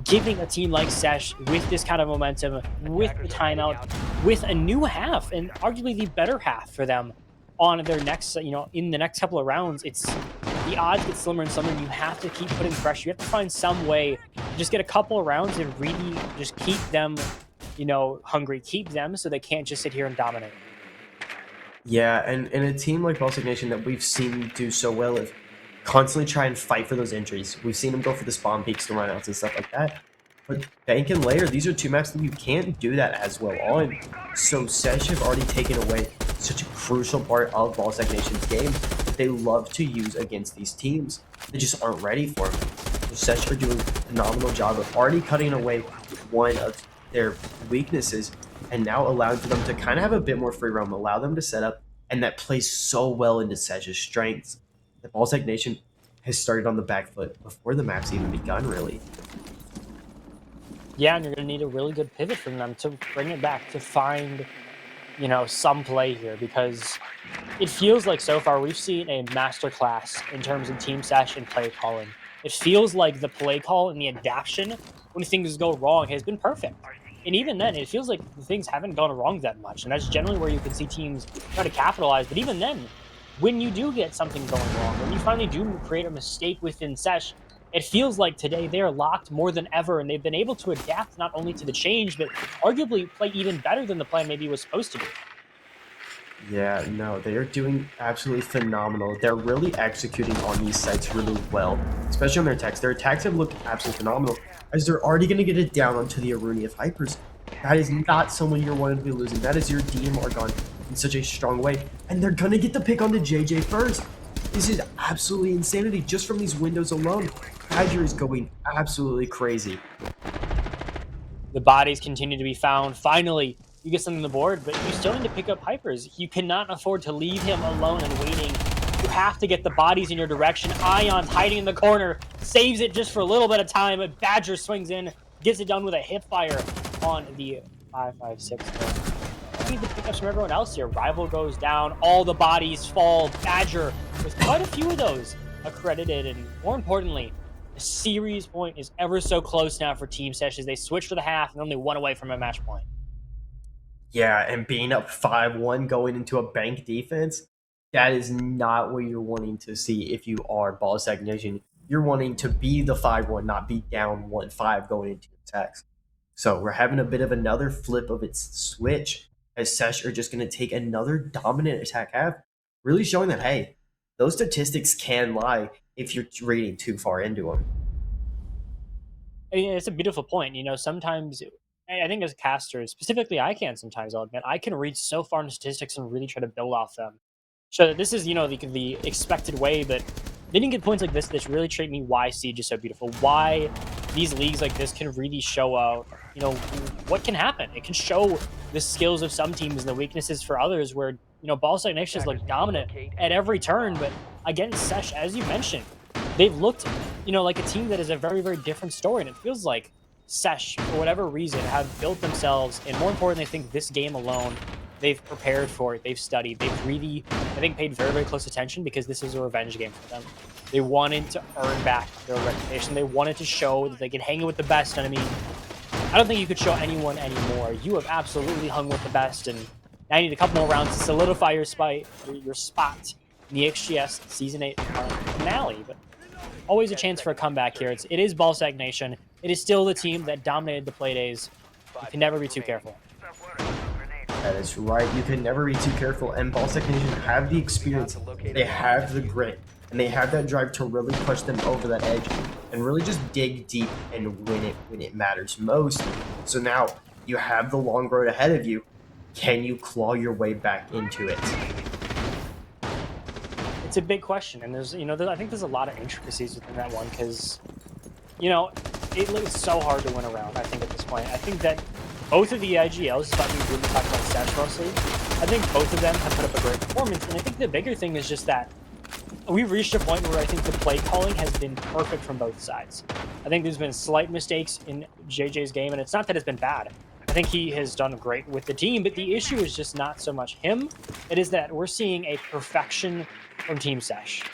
giving a team like Sesh with this kind of momentum, with the timeout, with a new half, and arguably the better half for them on their next, in the next couple of rounds, the odds get slimmer and slimmer. You have to keep putting pressure. You have to find some way to just get a couple of rounds and really just keep them, hungry. Keep them so they can't just sit here and dominate. Yeah, and in a team like BallSac Nation that we've seen do so well is constantly try and fight for those injuries. We've seen them go for the spawn peaks, the runouts, and stuff like that. But Bank and Layer, these are two maps that you can't do that as well on. So Sesh have already taken away such a crucial part of BallSac Nation's game that they love to use against these teams. They just aren't ready for them. So Sesh are doing a phenomenal job of already cutting away one of their weaknesses and now allowing for them to kind of have a bit more free roam, allow them to set up, and that plays so well into Sesh's strengths. The BallSac Nation has started on the back foot before the map's even begun, really. Yeah, and you're going to need a really good pivot from them to bring it back, to find, some play here, because it feels like so far we've seen a masterclass in terms of TeamSESH and play calling. It feels like the play call and the adaptation when things go wrong has been perfect. And even then, it feels like things haven't gone wrong that much, and that's generally where you can see teams try to capitalize. But even then, when you do get something going wrong, when you finally do create a mistake within Sesh, it feels like today they are locked more than ever, and they've been able to adapt not only to the change, but arguably play even better than the plan maybe was supposed to do. Yeah, no, they are doing absolutely phenomenal. They're really executing on these sites really well, especially on their attacks. Their attacks have looked absolutely phenomenal, as they're already going to get it down onto the Aruni of Hypers. That is not someone you're wanting to be losing. That is your DM Argon in such a strong way, and they're going to get the pick onto JJ first. This is absolutely insanity just from these windows alone. Badger is going absolutely crazy. The bodies continue to be found. Finally, you get something on the board, but you still need to pick up Hypers. You cannot afford to leave him alone and waiting. You have to get the bodies in your direction. Ion's hiding in the corner, saves it just for a little bit of time, but Badger swings in, gets it done with a hip fire on the 5.56. You need to pick up from everyone else here. Rival goes down, all the bodies fall. Badger with quite a few of those accredited, and more importantly, the series point is ever so close now for TeamSESH as they switch for the half and only one away from a match point. Yeah, and being up 5-1 going into a bank defense, that is not what you're wanting to see if you are BallSac Nation. You're wanting to be the 5-1, not be down 1-5 going into attacks. So we're having a bit of another flip of its switch, as Sesh are just going to take another dominant attack half, really showing that, hey, those statistics can lie if you're reading too far into them. I mean, it's a beautiful point. Sometimes I think as casters, specifically I can sometimes, I'll admit, I can read so far into statistics and really try to build off them. So this is, the expected way, but they didn't get points like this that really treat me why Siege is so beautiful, why these leagues like this can really show out, what can happen. It can show the skills of some teams and the weaknesses for others where, BallSac Nation has looked dominant at every turn, but against Sesh, as you mentioned, they've looked, like a team that is a very, very different story, and it feels like Sesh, for whatever reason, have built themselves, and more importantly, I think this game alone, they've prepared for it, they've studied, they've really, I think, paid very, very close attention, because this is a revenge game for them. They wanted to earn back their reputation. They wanted to show that they could hang with the best, and I mean, I don't think you could show anyone anymore. You have absolutely hung with the best, and now you need a couple more rounds to solidify your spot in the XGS Season 8 finale. But always a chance for a comeback here. It is BallSac Nation. It is still the team that dominated the play days. You can never be too careful. That is right. You can never be too careful. And BallSac Nation have the experience. They have the grit. And they have that drive to really push them over that edge and really just dig deep and win it when it matters most. So now you have the long road ahead of you. Can you claw your way back into it? It's a big question, and I think there's a lot of intricacies within that one because, it's so hard to win around. I think at this point, I think that both of the IGLs, about we really talked about SESH mostly, I think both of them have put up a great performance, and I think the bigger thing is just that we've reached a point where I think the play calling has been perfect from both sides. I think there's been slight mistakes in JJ's game, and it's not that it's been bad. I think he has done great with the team, but the issue is just not so much him. It is that we're seeing a perfection from TeamSESH.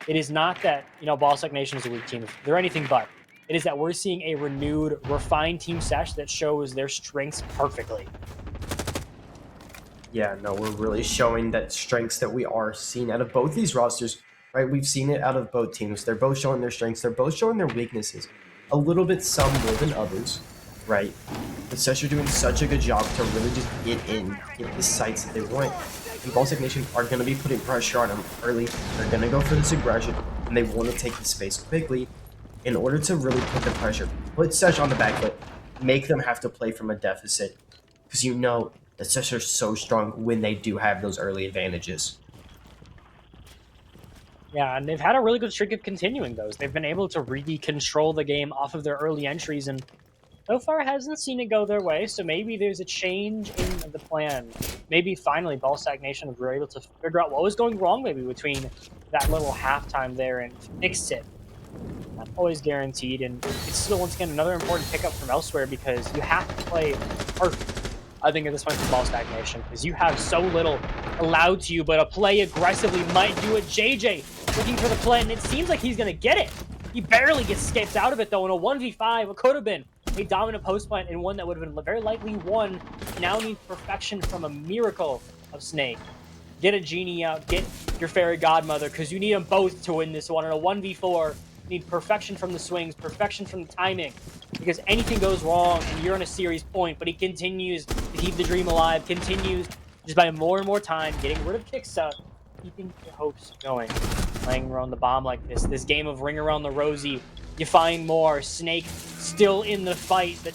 It is not that, BallSac Nation is a weak team. They're anything but. It is that we're seeing a renewed, refined TeamSESH that shows their strengths perfectly. Yeah, no, we're really showing that strengths that we are seeing out of both these rosters, right? We've seen it out of both teams. They're both showing their strengths. They're both showing their weaknesses. A little bit, some more than others, right? But SESH are doing such a good job to really just get the sites that they want. And BallSac Nation are going to be putting pressure on them early. They're going to go for this aggression, and they want to take the space quickly in order to really put the pressure, put SESH on the back foot, make them have to play from a deficit, because the SESH are so strong when they do have those early advantages. Yeah, and they've had a really good streak of continuing those. They've been able to really control the game off of their early entries, and so far hasn't seen it go their way, so maybe there's a change in the plan. Maybe finally BallSac Nation were able to figure out what was going wrong maybe between that little halftime there and fix it. Not always guaranteed, and it's still, once again, another important pickup from elsewhere because you have to play perfect. I think at this point for BallSac Nation, because you have so little allowed to you, but a play aggressively might do it. JJ looking for the play, and it seems like he's going to get it. He barely escapes out of it, though, in a 1v5. It could have been a dominant post plant and one that would have been very likely won. Now needs perfection from a miracle of Snake. Get a genie out, get your fairy godmother, because you need them both to win this one. In a 1v4, you need perfection from the swings, perfection from the timing, because anything goes wrong and you're on a series point, but he continues to keep the dream alive, continues just by more and more time, getting rid of kicks out, keeping your hopes going. Playing around the bomb like this game of ring around the rosy, you find more. Snake still in the fight, but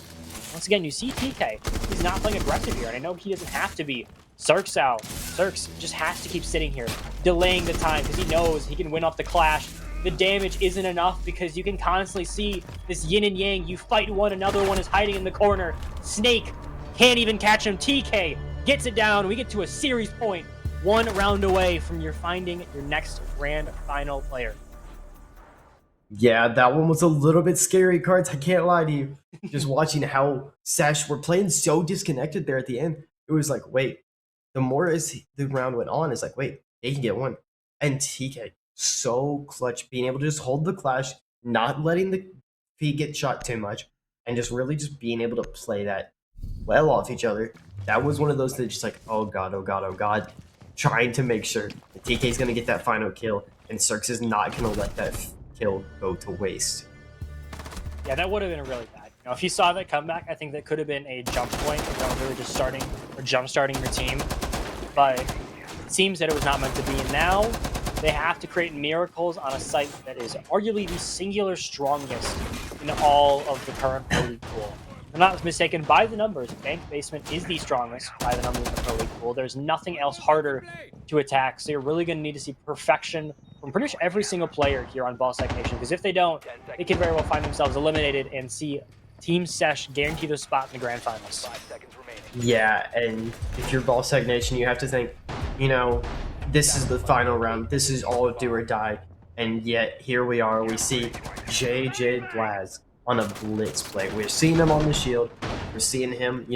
once again, you see TK. He's not playing aggressive here, and I know he doesn't have to be. Cirque's out. Cirque just has to keep sitting here, delaying the time, because he knows he can win off the clash. The damage isn't enough because you can constantly see this yin and yang. You fight one, another one is hiding in the corner. Snake can't even catch him. TK gets it down. We get to a series point, one round away from your finding your next grand final player. Yeah, that one was a little bit scary, Cards. I can't lie to you. Just watching how SESH were playing so disconnected there at the end, it was like, wait. The more as the round went on, it's like, wait, they can get one. And TK, so clutch, being able to just hold the clash, not letting the feet get shot too much, and just really just being able to play that well off each other. That was one of those that just like, oh god, oh god, oh god, trying to make sure that TK is going to get that final kill, and Cirque is not going to let that kill go to waste. Yeah, that would have been really bad. If he saw that comeback, I think that could have been a jump point. They were just starting or jump starting your team, but it seems that it was not meant to be. And now they have to create miracles on a site that is arguably the singular strongest in all of the current Pro League pool. If I'm not mistaken, by the numbers, Bank Basement is the strongest by the numbers in the Pro League pool. There's nothing else harder to attack, so you're really going to need to see perfection from pretty much every single player here on BallSac Nation, because if they don't, they could very well find themselves eliminated and see TeamSESH guarantee their spot in the grand finals. 5 seconds remaining. Yeah, and if you're BallSac Nation, you have to think, this is the final round. This is all do or die. And yet, here we are. We see JJ Blaz on a blitz play. We're seeing him on the shield. We're seeing him,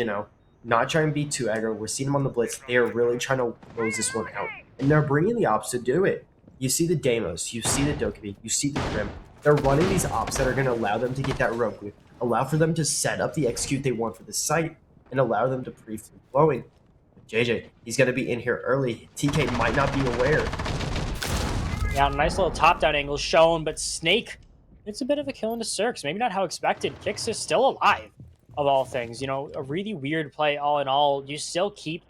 not trying to be too aggro. We're seeing him on the blitz. They are really trying to close this one out. And they're bringing the ops to do it. You see the Deimos. You see the Dokkaebi. You see the Grim. They're running these ops that are going to allow them to get that rogue loop, allow for them to set up the execute they want for the site, and allow them to pre-flowing. JJ, he's going to be in here early. TK might not be aware. Yeah, nice little top-down angle shown, but Snake, it's a bit of a kill into Cirques. Maybe not how expected. Kix is still alive, of all things. You know, a really weird play all in all. You still keep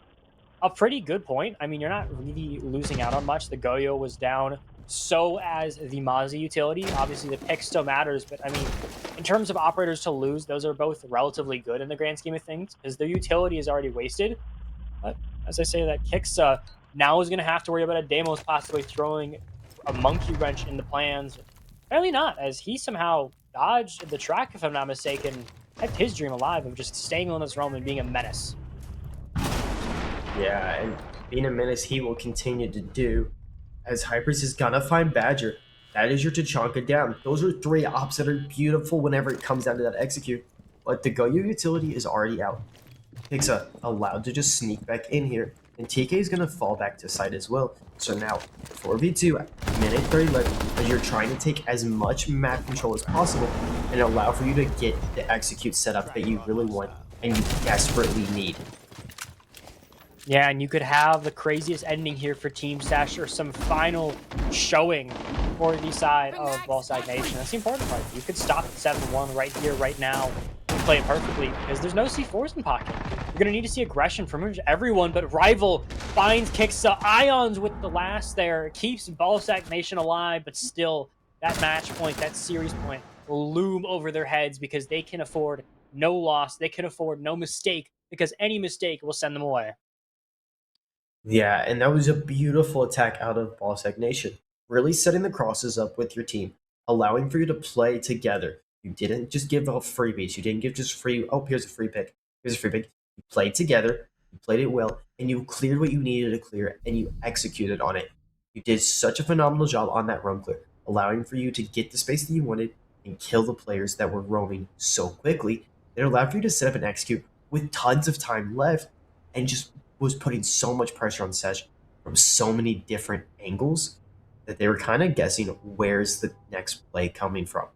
a pretty good point. I mean, you're not really losing out on much. The Goyo was down, so as the Mozzie utility. Obviously, the pick still matters, but I mean, in terms of operators to lose, those are both relatively good in the grand scheme of things, because their utility is already wasted. But as I say, that Kix now is going to have to worry about a Deimos possibly throwing a monkey wrench in the plans. Apparently not, as he somehow dodged the track, if I'm not mistaken, kept his dream alive of just staying on this realm and being a menace. Yeah, and being a menace he will continue to do, as Hypers is gonna find Badger. That is your Tachanka down. Those are 3 ops that are beautiful whenever it comes down to that execute. But the Goyo utility is already out. Pixa allowed to just sneak back in here, and TK is gonna fall back to side as well. So now, 4v2, minute 30 left, as you're trying to take as much map control as possible and allow for you to get the execute setup that you really want and you desperately need. Yeah, and you could have the craziest ending here for TeamSESH or some final showing for the side of BallSac Nation. That's the important part. You could stop at 7-1 right here, right now, and play it perfectly because there's no C4s in pocket. You're going to need to see aggression from everyone, but Rival finds, kicks Ions with the last there, keeps BallSac Nation alive, but still, that match point, that series point will loom over their heads because they can afford no loss. They can afford no mistake because any mistake will send them away. Yeah, and that was a beautiful attack out of BallSac Nation. Really setting the crosses up with your team, allowing for you to play together. You didn't just give off freebies. You didn't give just free, oh, here's a free pick. Here's a free pick. You played together, you played it well, and you cleared what you needed to clear, and you executed on it. You did such a phenomenal job on that run clear, allowing for you to get the space that you wanted and kill the players that were roaming so quickly. It allowed for you to set up and execute with tons of time left and just was putting so much pressure on Sesh from so many different angles that they were kind of guessing where's the next play coming from.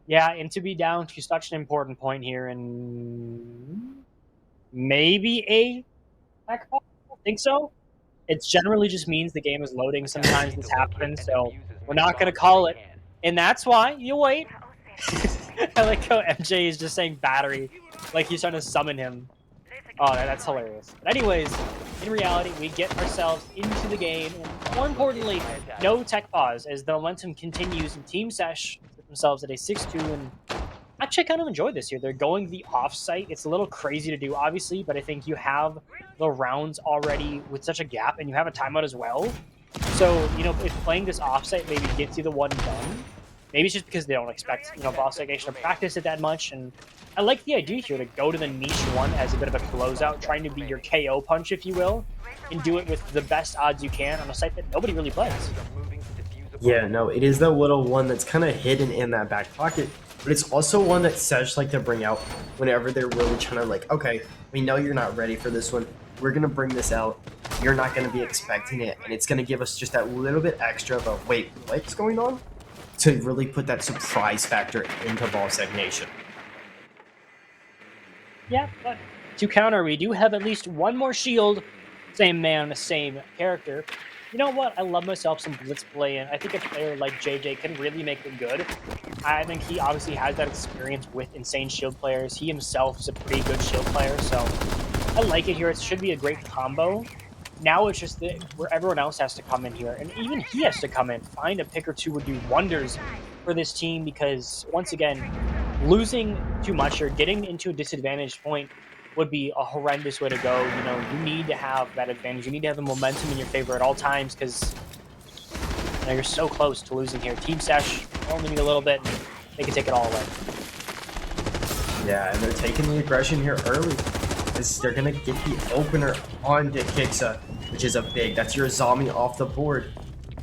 Yeah, and to be down to such an important point here, and maybe a back ball? I don't think so. It generally just means the game is loading. Sometimes this happens, so we're not going to call it. And that's why you wait. I like how MJ is just saying battery, like he's trying to summon him. Oh, that's hilarious. But anyways, in reality, we get ourselves into the game, and more importantly, no tech pause as the momentum continues and TeamSESH put themselves at a 6-2, and actually kind of enjoyed this here. They're going the offsite. It's a little crazy to do, obviously, but I think you have the rounds already with such a gap, and you have a timeout as well. So, you know, if playing this offsite maybe gets you the one done, maybe it's just because they don't expect, you know, BallSac Nation to practice it that much. And I like the idea here to go to the niche one as a bit of a closeout, trying to be your KO punch, if you will, and do it with the best odds you can on a site that nobody really plays. Yeah, no, it is the little one that's kind of hidden in that back pocket, but it's also one that Sesh like to bring out whenever they're really trying to like, okay, we know you're not ready for this one. We're going to bring this out. You're not going to be expecting it, and it's going to give us just that little bit extra of a, wait, what's going on? To really put that surprise factor into BallSac Nation. Yeah, but to counter, we do have at least one more shield. Same man, same character. You know what? I love myself some blitz play, and I think a player like JJ can really make it good. I think he obviously has that experience with insane shield players. He himself is a pretty good shield player, so I like it here. It should be a great combo. Now it's just where everyone else has to come in here, and even he has to come in. Find a pick or two would do wonders for this team because, once again, losing too much or getting into a disadvantaged point would be a horrendous way to go. You know, you need to have that advantage. You need to have the momentum in your favor at all times because you know, you're so close to losing here. TeamSESH only need a little bit, and they can take it all away. Yeah, and they're taking the aggression here early. They're going to get the opener onto Kixa, which is a big. That's your zombie off the board.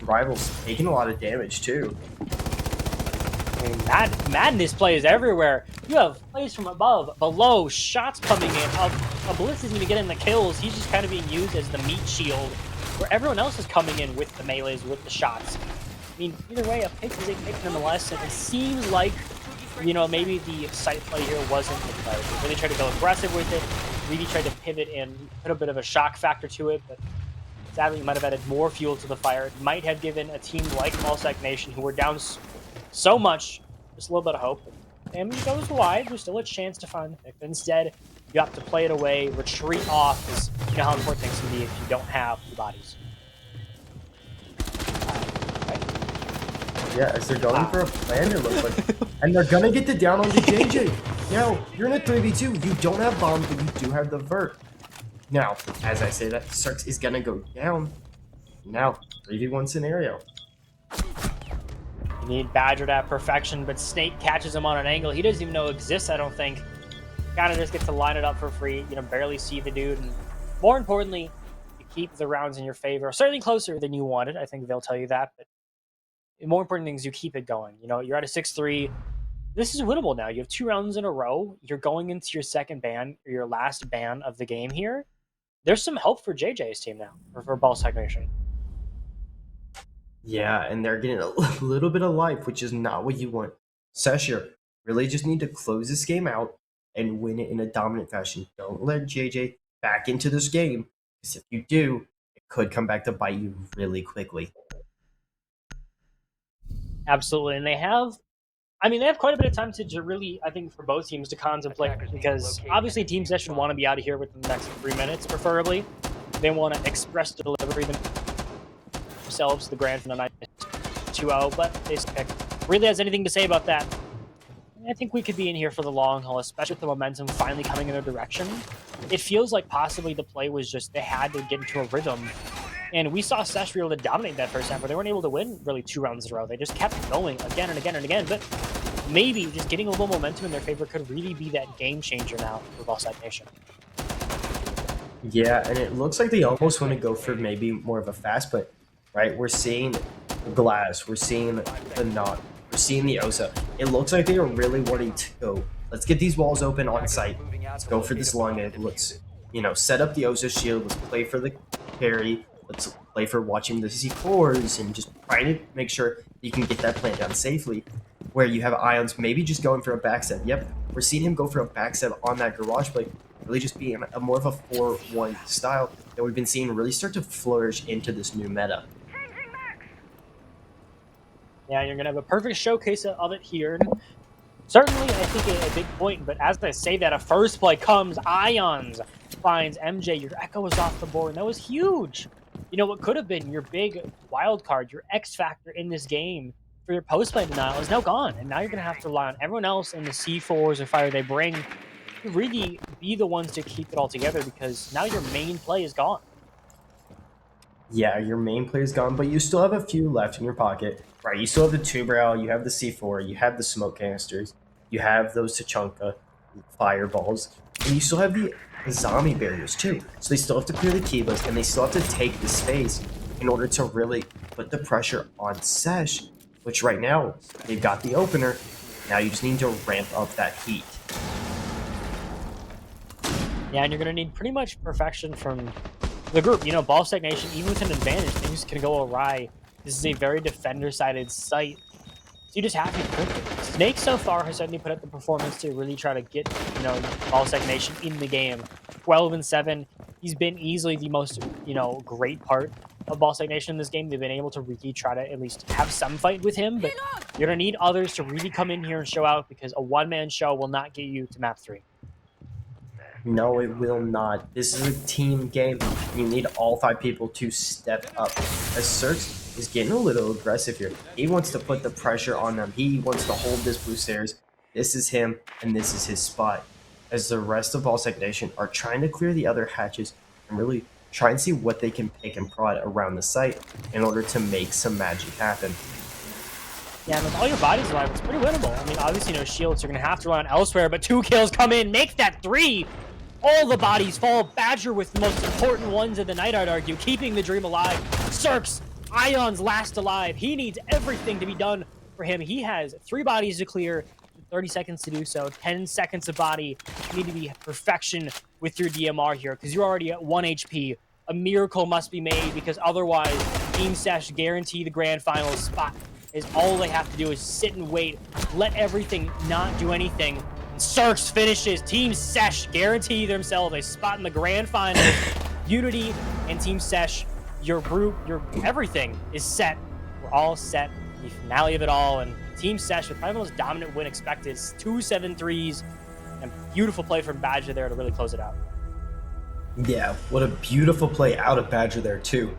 Rivals taking a lot of damage, too. I mean, madness plays everywhere. You have plays from above, below, shots coming in. A Blitz isn't even getting the kills. He's just kind of being used as the meat shield, where everyone else is coming in with the melees, with the shots. I mean, either way, a pick is a pick nonetheless, and it seems like, you know, maybe the site play here wasn't the better. They really tried to go aggressive with it, really tried to pivot and put a bit of a shock factor to it, but Sadly, it might have added more fuel to the fire. It might have given a team like BallSac Nation, who were down so much, just a little bit of hope. And he goes wide. There's still a chance to find the pick. But instead, you have to play it away, retreat off, because you know how important things can be if you don't have the bodies. Yeah, as they're going for a plan, it looks like. And they're going to get the down onto JJ. Now, you're in a 3v2. You don't have bombs, but you do have the vert. Now, as I say that, Cirx is going to go down. Now, 3v1 scenario. You need Badger to have perfection, but Snake catches him on an angle he doesn't even know exists, I don't think. Kind of just gets to line it up for free, you know, barely see the dude. And more importantly, you keep the rounds in your favor. Certainly closer than you wanted. I think they'll tell you that. But the more important thing is you keep it going. You know, you're at a 6-3. This is winnable now. You have 2 rounds in a row. You're going into your second ban, or your last ban of the game here. There's some help for JJ's team now, or for BallSac Nation. Yeah, and they're getting a little bit of life, which is not what you want. Sesh here really just need to close this game out and win it in a dominant fashion. Don't let JJ back into this game, because if you do, it could come back to bite you really quickly. Absolutely, and they have quite a bit of time to really, I think, for both teams to contemplate, because obviously TeamSESH should want to be out of here within the next 3 minutes, preferably. They want to express delivery themselves to the grand final 2-0, but they really has anything to say about that. I think we could be in here for the long haul, especially with the momentum finally coming in their direction. It feels like possibly the play was just they had to get into a rhythm. And we saw Sesh be able to dominate that first half, but they weren't able to win really 2 rounds in a row. They just kept going again and again and again. But maybe just getting a little momentum in their favor could really be that game changer now for BallSac Nation. Yeah, and it looks like they almost want to go for maybe more of a fast play, right? We're seeing the glass, we're seeing the knot, we're seeing the Osa. It looks like they are really wanting to go. Let's get these walls open on site. Let's go for this long egg. Let's, set up the Osa shield. Let's play for the carry. Let's play for watching the C4s and just trying to make sure you can get that plant down safely. Where you have Ions maybe just going for a backstab. Yep, we're seeing him go for a backstab on that garage play. Really just being a more of a 4-1 style that we've been seeing really start to flourish into this new meta. Yeah, you're going to have a perfect showcase of it here. Certainly, I think a big point, but as I say that, a first play comes, Ions finds MJ, your Echo is off the board, and that was huge. You know, what could have been your big wild card, your X factor in this game for your post-play denial is now gone, and now you're going to have to rely on everyone else in the C4s or fire they bring to really be the ones to keep it all together, because now your main play is gone. Yeah, your main play is gone, but you still have a few left in your pocket, right? You still have the Tubral, you have the C4, you have the smoke canisters, you have those Tachanka fireballs, and you still have the zombie barriers too. So they still have to clear the Kibas, and they still have to take the space in order to really put the pressure on Sesh, which right now, they've got the opener. Now you just need to ramp up that heat. Yeah, and you're going to need pretty much perfection from the group. You know, BallSac Nation, even with an advantage, things can go awry. This is a very defender-sided site. So you just have to be quick. Snake so far has certainly put up the performance to really try to get, BallSac Nation in the game. 12-7. He's been easily the most, great part of BallSac Nation in this game. They've been able to really try to at least have some fight with him, but you're going to need others to really come in here and show out, because a one-man show will not get you to map 3. No, it will not. This is a team game. You need all 5 people to step up. As Cirx is getting a little aggressive here. He wants to put the pressure on them. He wants to hold this blue stairs. This is him, and this is his spot. As the rest of BallSac Nation are trying to clear the other hatches and really try and see what they can pick and prod around the site in order to make some magic happen. Yeah, and with all your bodies alive, it's pretty winnable. I mean, obviously no shields, you're going to have to rely on elsewhere, but 2 kills come in, make that 3! All the bodies fall. Badger with the most important ones of the night, I'd argue, keeping the dream alive. Cirx, Ion's last alive. He needs everything to be done for him. He has 3 bodies to clear, 30 seconds to do so, 10 seconds of body. You need to be perfection with your DMR here, because you're already at 1 HP. A miracle must be made, because otherwise, TeamSESH guarantee the grand final spot. Is all they have to do is sit and wait, let everything not do anything. Cirx finishes. TeamSESH guarantee themselves a spot in the grand final. Unity and TeamSESH your group, your everything is set. We're all set. The finale of it all, and TeamSESH with probably the most dominant win expected. 2 7-3s, and beautiful play from Badger there to really close it out. Yeah, what a beautiful play out of Badger there too.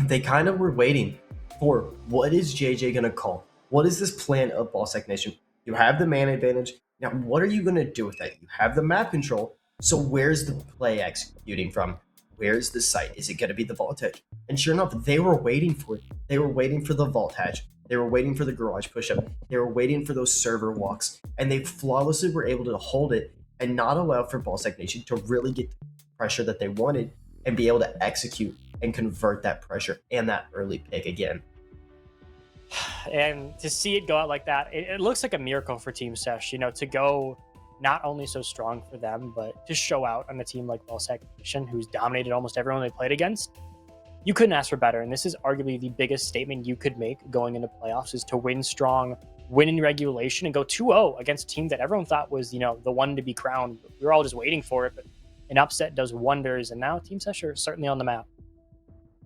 They kind of were waiting for what is JJ gonna call? What is this plan of BallSac Nation? You have the man advantage. Now, what are you gonna do with that? You have the map control. So where's the play executing from? Where's the site? Is it gonna be the vault hatch? And sure enough, they were waiting for it. They were waiting for the vault hatch. They were waiting for the garage push-up. They were waiting for those server walks. And they flawlessly were able to hold it and not allow for BallSac Nation to really get the pressure that they wanted and be able to execute and convert that pressure and that early pick again. And to see it go out like that, it looks like a miracle for TeamSESH, you know, to go not only so strong for them, but to show out on a team like BallSac Nation, who's dominated almost everyone they played against. You couldn't ask for better. And this is arguably the biggest statement you could make going into playoffs, is to win strong, win in regulation, and go 2-0 against a team that everyone thought was, you know, the one to be crowned. We were all just waiting for it, but an upset does wonders. And now TeamSESH are certainly on the map.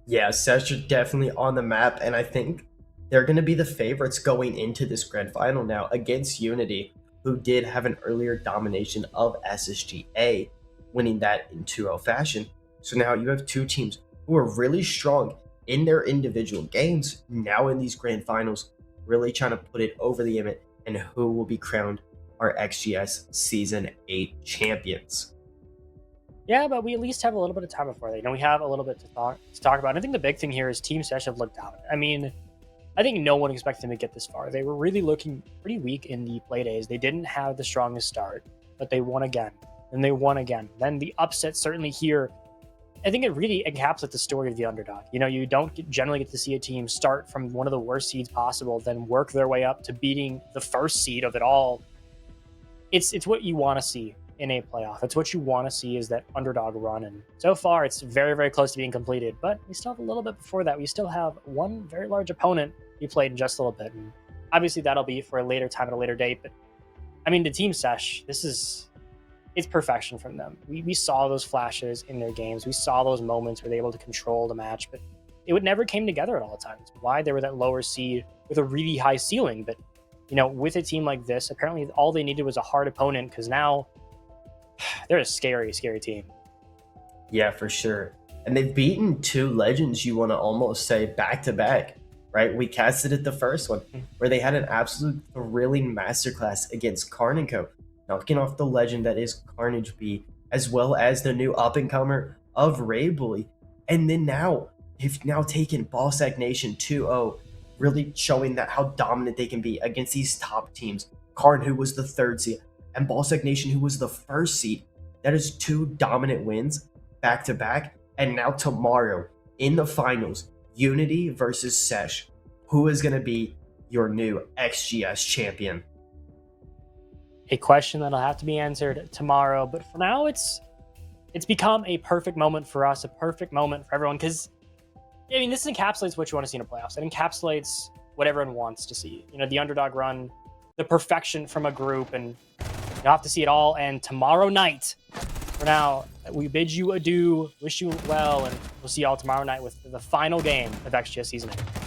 Yeah, SESH are definitely on the map, and I think they're going to be the favorites going into this grand final now against Unity, who did have an earlier domination of SSGA, winning that in 2-0 fashion. So now you have two teams who are really strong in their individual games, now in these grand finals, really trying to put it over the limit, and who will be crowned our XGS Season 8 champions. Yeah, but we at least have a little bit of time before that. You know, we have a little bit to talk about. I think the big thing here is TeamSESH have looked dominant. I mean, I think no one expected them to get this far. They were really looking pretty weak in the play days. They didn't have the strongest start, but they won again. And they won again. Then the upset certainly here, I think it really encapsulates the story of the underdog. You know, you don't generally get to see a team start from one of the worst seeds possible, then work their way up to beating the first seed of it all. It's what you want to see in a playoff. It's what you want to see, is that underdog run. And so far, it's very, very close to being completed. But we still have a little bit before that. We still have one very large opponent we played in just a little bit. And obviously, that'll be for a later time at a later date. But I mean, the TeamSESH, it's perfection from them. We saw those flashes in their games. We saw those moments where they were able to control the match, but it would never came together at all times. Why they were that lower seed with a really high ceiling. But, you know, with a team like this, apparently all they needed was a hard opponent, because now they're a scary, scary team. Yeah, for sure. And they've beaten two legends, you want to almost say, back to back, right? We casted it the first one, where they had an absolute thrilling masterclass against Karn & Co., knocking off the legend that is Carnage B, as well as the new up-and-comer of Ray Bully. And then now, they've now taken BallSac Nation 2-0, really showing that how dominant they can be against these top teams. Karn, who was the third seed, and BallSac Nation, who was the first seed. That is two dominant wins back-to-back. And now tomorrow, in the finals, Unity versus SESH. Who is going to be your new XGS champion? A question that'll have to be answered tomorrow. But for now, it's become a perfect moment for us, a perfect moment for everyone. Because, I mean, this encapsulates what you want to see in a playoffs. It encapsulates what everyone wants to see. You know, the underdog run, the perfection from a group, and you'll have to see it all. And tomorrow night, for now, we bid you adieu, wish you well, and we'll see you all tomorrow night with the final game of XGS Season 8.